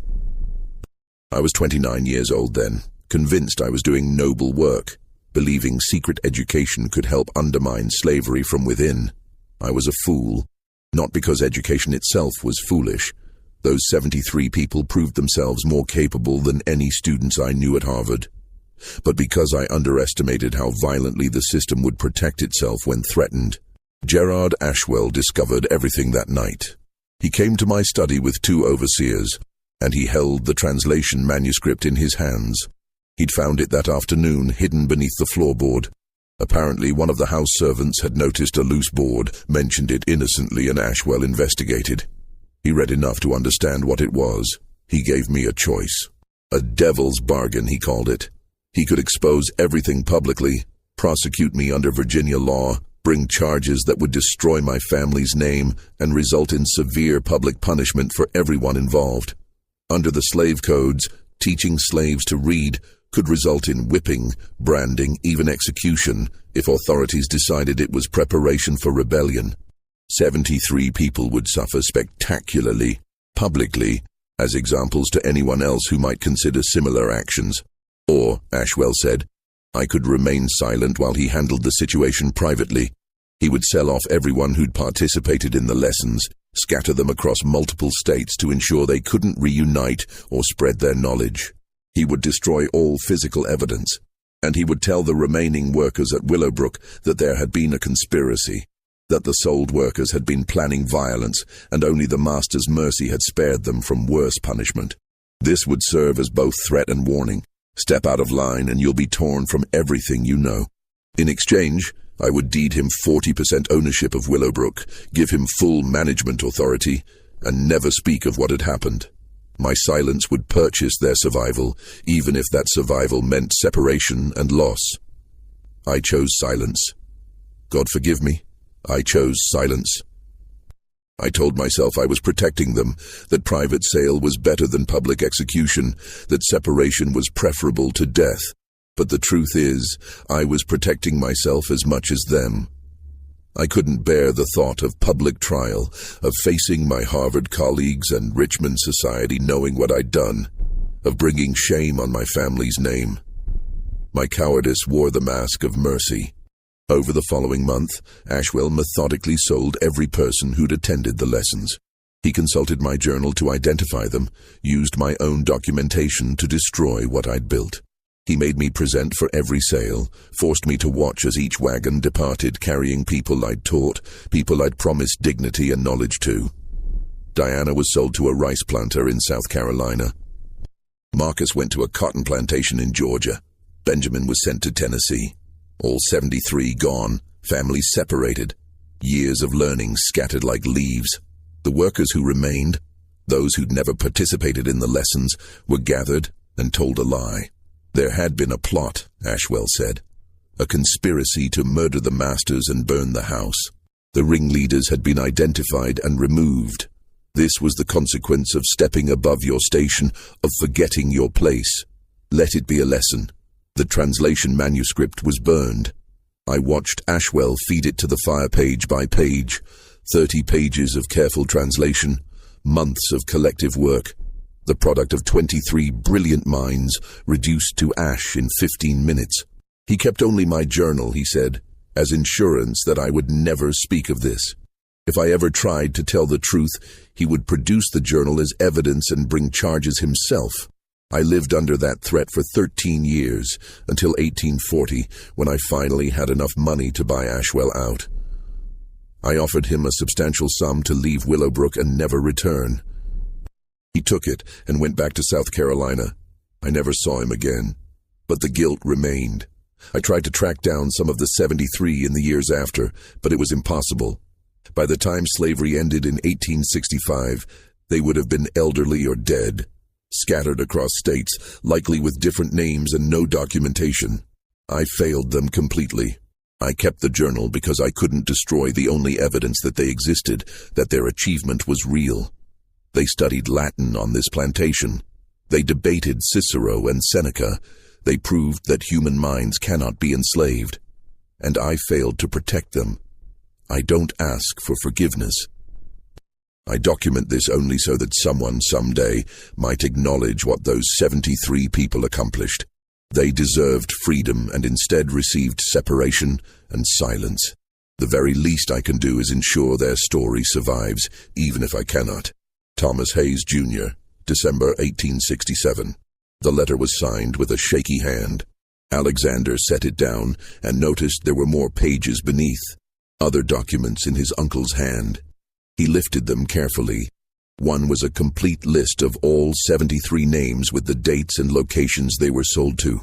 I was 29 years old then, convinced I was doing noble work, believing secret education could help undermine slavery from within. I was a fool. Not because education itself was foolish. Those 73 people proved themselves more capable than any students I knew at Harvard. But because I underestimated how violently the system would protect itself when threatened. Gerard Ashwell discovered everything that night. He came to my study with 2 overseers, and he held the translation manuscript in his hands. He'd found it that afternoon hidden beneath the floorboard. Apparently one of the house servants had noticed a loose board, mentioned it innocently, and Ashwell investigated. He read enough to understand what it was. He gave me a choice. A devil's bargain, he called it. He could expose everything publicly, prosecute me under Virginia law, bring charges that would destroy my family's name, and result in severe public punishment for everyone involved. Under the slave codes, teaching slaves to read could result in whipping, branding, even execution, if authorities decided it was preparation for rebellion. 73 people would suffer spectacularly, publicly, as examples to anyone else who might consider similar actions. Or, Ashwell said, I could remain silent while he handled the situation privately. He would sell off everyone who'd participated in the lessons, scatter them across multiple states to ensure they couldn't reunite or spread their knowledge. He would destroy all physical evidence, and he would tell the remaining workers at Willowbrook that there had been a conspiracy, that the sold workers had been planning violence, and only the master's mercy had spared them from worse punishment. This would serve as both threat and warning. Step out of line and you'll be torn from everything you know. In exchange, I would deed him 40% ownership of Willowbrook, give him full management authority, and never speak of what had happened. My silence would purchase their survival, even if that survival meant separation and loss. I chose silence. God forgive me, I chose silence. I told myself I was protecting them, that private sale was better than public execution, that separation was preferable to death. But the truth is, I was protecting myself as much as them. I couldn't bear the thought of public trial, of facing my Harvard colleagues and Richmond society knowing what I'd done, of bringing shame on my family's name. My cowardice wore the mask of mercy. Over the following month, Ashwell methodically sold every person who'd attended the lessons. He consulted my journal to identify them, used my own documentation to destroy what I'd built. He made me present for every sale, forced me to watch as each wagon departed carrying people I'd taught, people I'd promised dignity and knowledge to. Diana was sold to a rice planter in South Carolina. Marcus went to a cotton plantation in Georgia. Benjamin was sent to Tennessee. All 73 gone, families separated, years of learning scattered like leaves. The workers who remained, those who'd never participated in the lessons, were gathered and told a lie. There had been a plot, Ashwell said, a conspiracy to murder the masters and burn the house. The ringleaders had been identified and removed. This was the consequence of stepping above your station, of forgetting your place. Let it be a lesson. The translation manuscript was burned. I watched Ashwell feed it to the fire page by page, 30 pages of careful translation, months of collective work, the product of 23 brilliant minds reduced to ash in 15 minutes. He kept only my journal, he said, as insurance that I would never speak of this. If I ever tried to tell the truth, he would produce the journal as evidence and bring charges himself. I lived under that threat for 13 years, until 1840, when I finally had enough money to buy Ashwell out. I offered him a substantial sum to leave Willowbrook and never return. He took it and went back to South Carolina. I never saw him again, but the guilt remained. I tried to track down some of the 73 in the years after, but it was impossible. By the time slavery ended in 1865, they would have been elderly or dead, scattered across states, likely with different names and no documentation. I failed them completely. I kept the journal because I couldn't destroy the only evidence that they existed, that their achievement was real. They studied Latin on this plantation. They debated Cicero and Seneca. They proved that human minds cannot be enslaved. And I failed to protect them. I don't ask for forgiveness. I document this only so that someone someday might acknowledge what those 73 people accomplished. They deserved freedom and instead received separation and silence. The very least I can do is ensure their story survives, even if I cannot. Thomas Hayes, Jr., December 1867. The letter was signed with a shaky hand. Alexander set it down and noticed there were more pages beneath, other documents in his uncle's hand. He lifted them carefully. One was a complete list of all 73 names with the dates and locations they were sold to.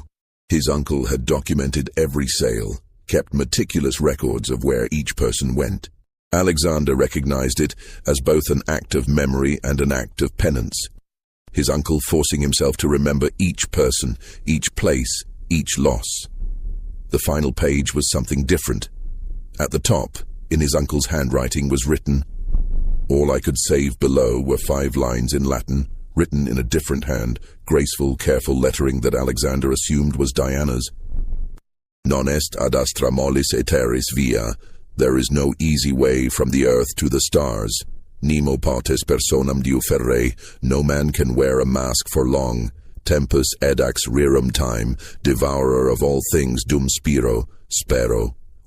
His uncle had documented every sale, kept meticulous records of where each person went. Alexander recognized it as both an act of memory and an act of penance. His uncle forcing himself to remember each person, each place, each loss. The final page was something different. At the top, in his uncle's handwriting, was written, all I could save below were 5 lines in Latin, written in a different hand, graceful, careful lettering that Alexander assumed was Diana's. Non est ad astra mollis aeteris via. There is no easy way from the earth to the stars. Nemo partes personam diuferre. No man can wear a mask for long. Tempus edax rerum time. Devourer of all things dum spero.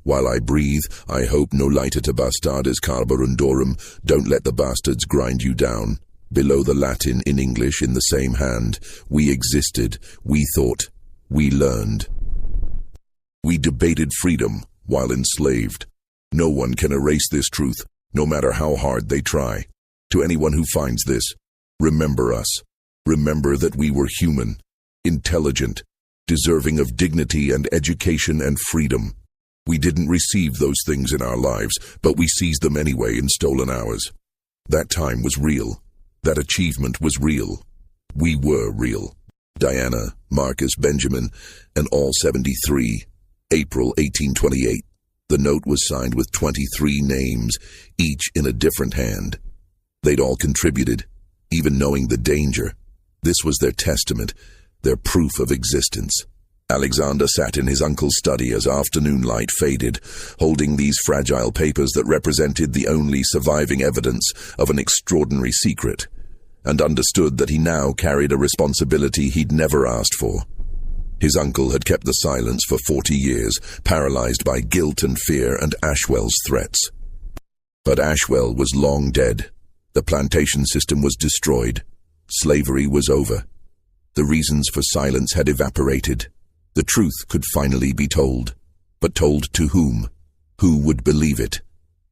While I breathe, I hope no laetita bastardes carborundorum. Don't let the bastards grind you down. Below the Latin in English in the same hand. We existed. We thought. We learned. We debated freedom while enslaved. No one can erase this truth, no matter how hard they try. To anyone who finds this, remember us. Remember that we were human, intelligent, deserving of dignity and education and freedom. We didn't receive those things in our lives, but we seized them anyway in stolen hours. That time was real. That achievement was real. We were real. Diana, Marcus, Benjamin, and all 73, April 1828. The note was signed with 23 names, each in a different hand. They'd all contributed, even knowing the danger. This was their testament, their proof of existence. Alexander sat in his uncle's study as afternoon light faded, holding these fragile papers that represented the only surviving evidence of an extraordinary secret, and understood that he now carried a responsibility he'd never asked for. His uncle had kept the silence for 40 years, paralyzed by guilt and fear and Ashwell's threats. But Ashwell was long dead. The plantation system was destroyed. Slavery was over. The reasons for silence had evaporated. The truth could finally be told. But told to whom? Who would believe it?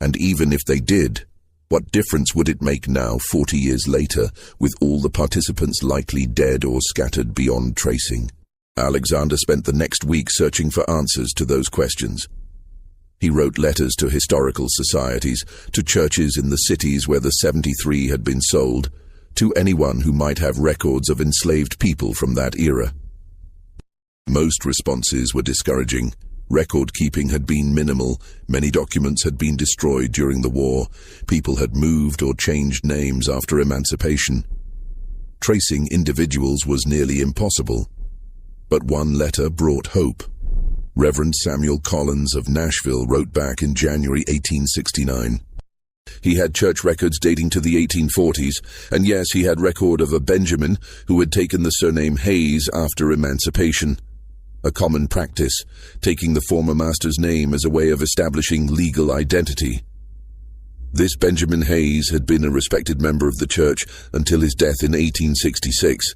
And even if they did, what difference would it make now, 40 years later, with all the participants likely dead or scattered beyond tracing? Alexander spent the next week searching for answers to those questions. He wrote letters to historical societies, to churches in the cities where the 73 had been sold, to anyone who might have records of enslaved people from that era. Most responses were discouraging. Record-keeping had been minimal, many documents had been destroyed during the war, people had moved or changed names after emancipation. Tracing individuals was nearly impossible. But one letter brought hope. Reverend Samuel Collins of Nashville wrote back in January 1869. He had church records dating to the 1840s, and yes, he had record of a Benjamin who had taken the surname Hayes after emancipation. A common practice, taking the former master's name as a way of establishing legal identity. This Benjamin Hayes had been a respected member of the church until his death in 1866.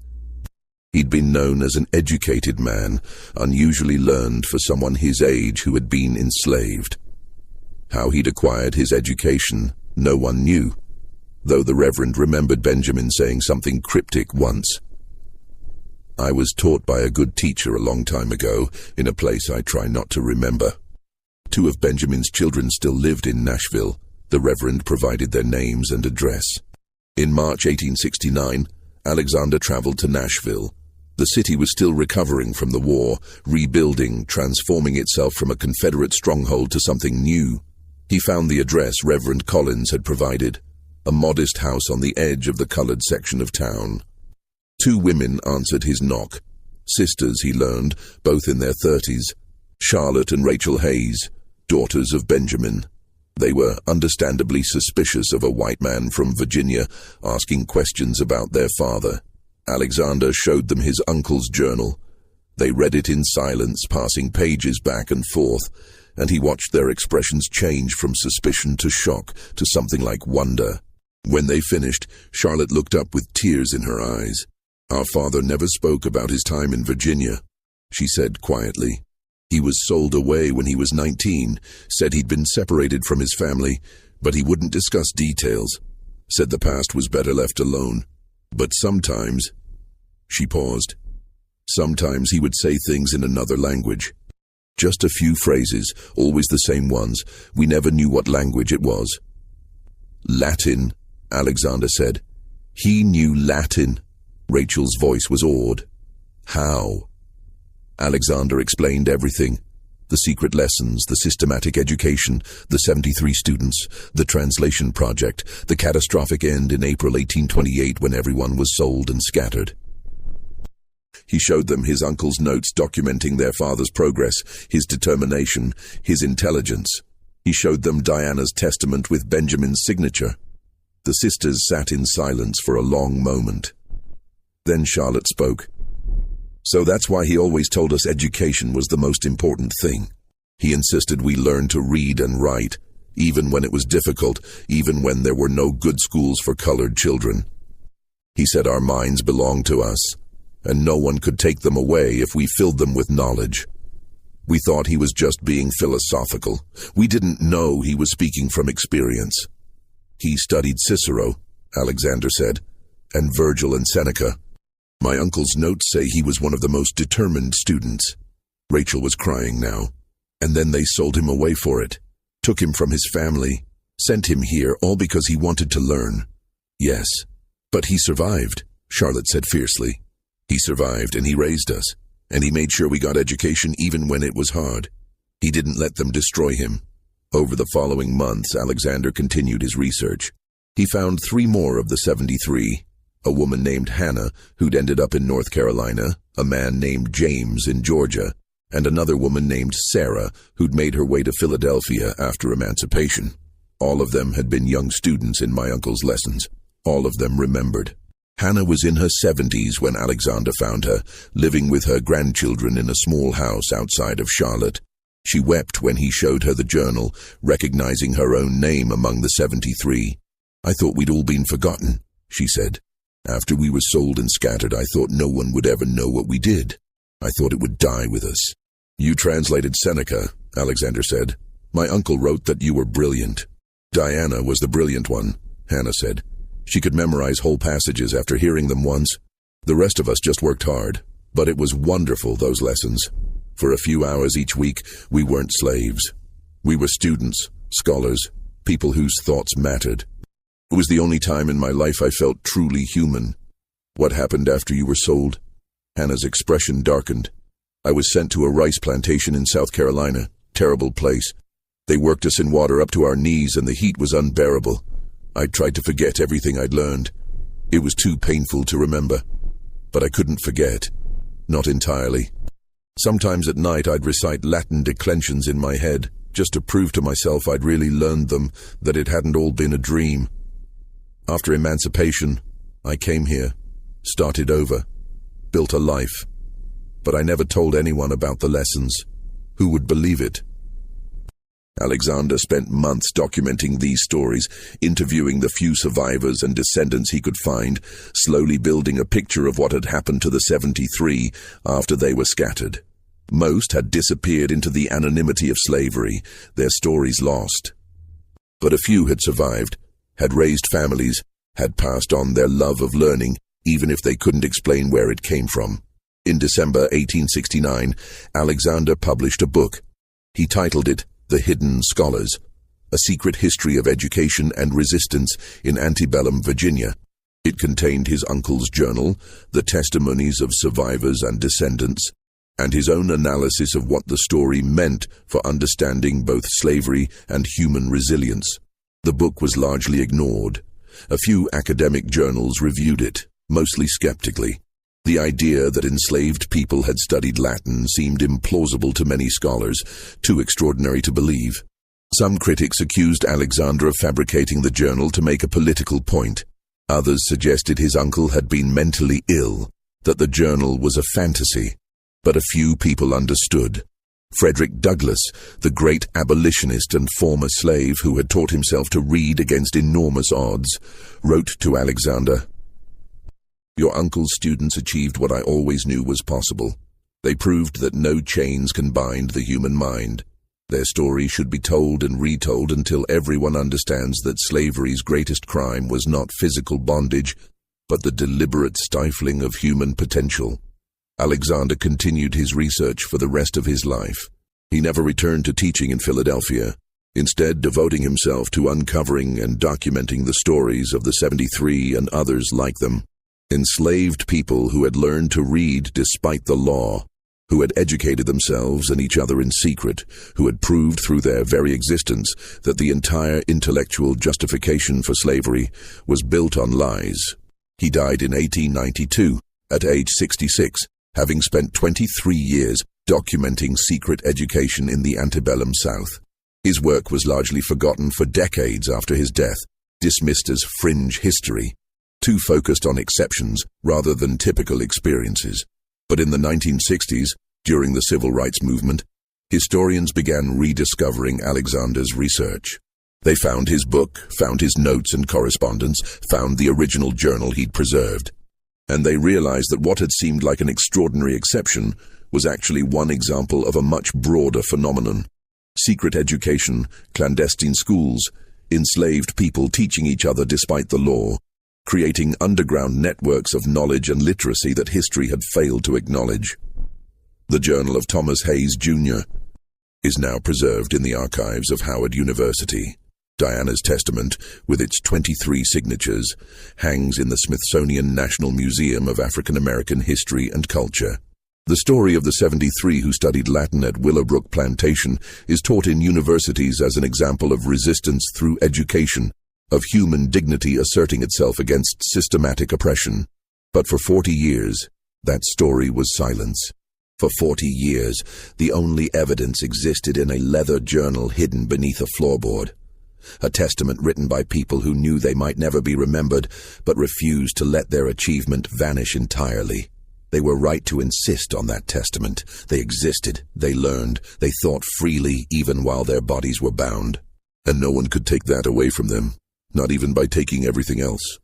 He'd been known as an educated man, unusually learned for someone his age who had been enslaved. How he'd acquired his education, no one knew, though the Reverend remembered Benjamin saying something cryptic once. "I was taught by a good teacher a long time ago, in a place I try not to remember." 2 of Benjamin's children still lived in Nashville. The Reverend provided their names and address. In March 1869, Alexander traveled to Nashville. The city was still recovering from the war, rebuilding, transforming itself from a Confederate stronghold to something new. He found the address Reverend Collins had provided, a modest house on the edge of the colored section of town. 2 women answered his knock. Sisters, he learned, both in their 30s. Charlotte and Rachel Hayes, daughters of Benjamin. They were understandably suspicious of a white man from Virginia asking questions about their father. Alexander showed them his uncle's journal. They read it in silence, passing pages back and forth, and he watched their expressions change from suspicion to shock to something like wonder. When they finished, Charlotte looked up with tears in her eyes. "Our father never spoke about his time in Virginia," she said quietly. "He was sold away when he was 19, said he'd been separated from his family, but he wouldn't discuss details, said the past was better left alone. But sometimes," she paused, "sometimes he would say things in another language. Just a few phrases, always the same ones. We never knew what language it was." "Latin," Alexander said. "He knew Latin." Rachel's voice was awed. "How?" Alexander explained everything. The secret lessons, the systematic education, the 73 students, the translation project, the catastrophic end in April 1828 when everyone was sold and scattered. He showed them his uncle's notes documenting their father's progress, his determination, his intelligence. He showed them Diana's testament with Benjamin's signature. The sisters sat in silence for a long moment. Then Charlotte spoke. "So that's why he always told us education was the most important thing. He insisted we learn to read and write, even when it was difficult, even when there were no good schools for colored children. He said our minds belonged to us, and no one could take them away if we filled them with knowledge. We thought he was just being philosophical. We didn't know he was speaking from experience. He studied Cicero," Alexander said, "and Virgil and Seneca. My uncle's notes say he was one of the most determined students." Rachel was crying now. "And then they sold him away for it, took him from his family, sent him here, all because he wanted to learn." "Yes, but he survived," Charlotte said fiercely. "He survived, and he raised us, and he made sure we got education even when it was hard. He didn't let them destroy him." Over the following months, Alexander continued his research. He found 3 more of the 73. a woman named Hannah, who'd ended up in North Carolina, a man named James in Georgia, and another woman named Sarah, who'd made her way to Philadelphia after emancipation. All of them had been young students in my uncle's lessons. All of them remembered. Hannah was in her 70s when Alexander found her, living with her grandchildren in a small house outside of Charlotte. She wept when he showed her the journal, recognizing her own name among the 73. "I thought we'd all been forgotten," she said. "After we were sold and scattered, I thought no one would ever know what we did. I thought it would die with us." "You translated Seneca," Alexander said. "My uncle wrote that you were brilliant." "Diana was the brilliant one," Hannah said. "She could memorize whole passages after hearing them once. The rest of us just worked hard. But it was wonderful, those lessons. For a few hours each week, we weren't slaves. We were students, scholars, people whose thoughts mattered. It was the only time in my life I felt truly human." "What happened after you were sold?" Hannah's expression darkened. "I was sent to a rice plantation in South Carolina. Terrible place. They worked us in water up to our knees and the heat was unbearable. I tried to forget everything I'd learned. It was too painful to remember. But I couldn't forget. Not entirely. Sometimes at night I'd recite Latin declensions in my head, just to prove to myself I'd really learned them, that it hadn't all been a dream. After emancipation, I came here, started over, built a life. But I never told anyone about the lessons. Who would believe it?" Alexander spent months documenting these stories, interviewing the few survivors and descendants he could find, slowly building a picture of what had happened to the 73 after they were scattered. Most had disappeared into the anonymity of slavery, their stories lost. But a few had survived, had raised families, had passed on their love of learning, even if they couldn't explain where it came from. In December 1869, Alexander published a book. He titled it The Hidden Scholars, A Secret History of Education and Resistance in Antebellum Virginia. It contained his uncle's journal, the testimonies of survivors and descendants, and his own analysis of what the story meant for understanding both slavery and human resilience. The book was largely ignored. A few academic journals reviewed it, mostly skeptically. The idea that enslaved people had studied Latin seemed implausible to many scholars, too extraordinary to believe. Some critics accused Alexander of fabricating the journal to make a political point. Others suggested his uncle had been mentally ill, that the journal was a fantasy. But a few people understood. Frederick Douglass, the great abolitionist and former slave who had taught himself to read against enormous odds, wrote to Alexander, "Your uncle's students achieved what I always knew was possible. They proved that no chains can bind the human mind. Their story should be told and retold until everyone understands that slavery's greatest crime was not physical bondage, but the deliberate stifling of human potential." Alexander continued his research for the rest of his life. He never returned to teaching in Philadelphia, instead devoting himself to uncovering and documenting the stories of the 73 and others like them. Enslaved people who had learned to read despite the law, who had educated themselves and each other in secret, who had proved through their very existence that the entire intellectual justification for slavery was built on lies. He died in 1892, at age 66, having spent 23 years documenting secret education in the antebellum South. His work was largely forgotten for decades after his death, dismissed as fringe history, too focused on exceptions rather than typical experiences. But in the 1960s, during the civil rights movement, historians began rediscovering Alexander's research. They found his book, found his notes and correspondence, found the original journal he'd preserved. And they realized that what had seemed like an extraordinary exception was actually one example of a much broader phenomenon. Secret education, clandestine schools, enslaved people teaching each other despite the law, creating underground networks of knowledge and literacy that history had failed to acknowledge. The Journal of Thomas Hayes, Jr. is now preserved in the archives of Howard University. Diana's testament, with its 23 signatures, hangs in the Smithsonian National Museum of African American History and Culture. The story of the 73 who studied Latin at Willowbrook Plantation is taught in universities as an example of resistance through education, of human dignity asserting itself against systematic oppression. But for 40 years, that story was silence. For 40 years, the only evidence existed in a leather journal hidden beneath a floorboard. A testament written by people who knew they might never be remembered, but refused to let their achievement vanish entirely. They were right to insist on that testament. They existed, they learned, they thought freely even while their bodies were bound. And no one could take that away from them, not even by taking everything else.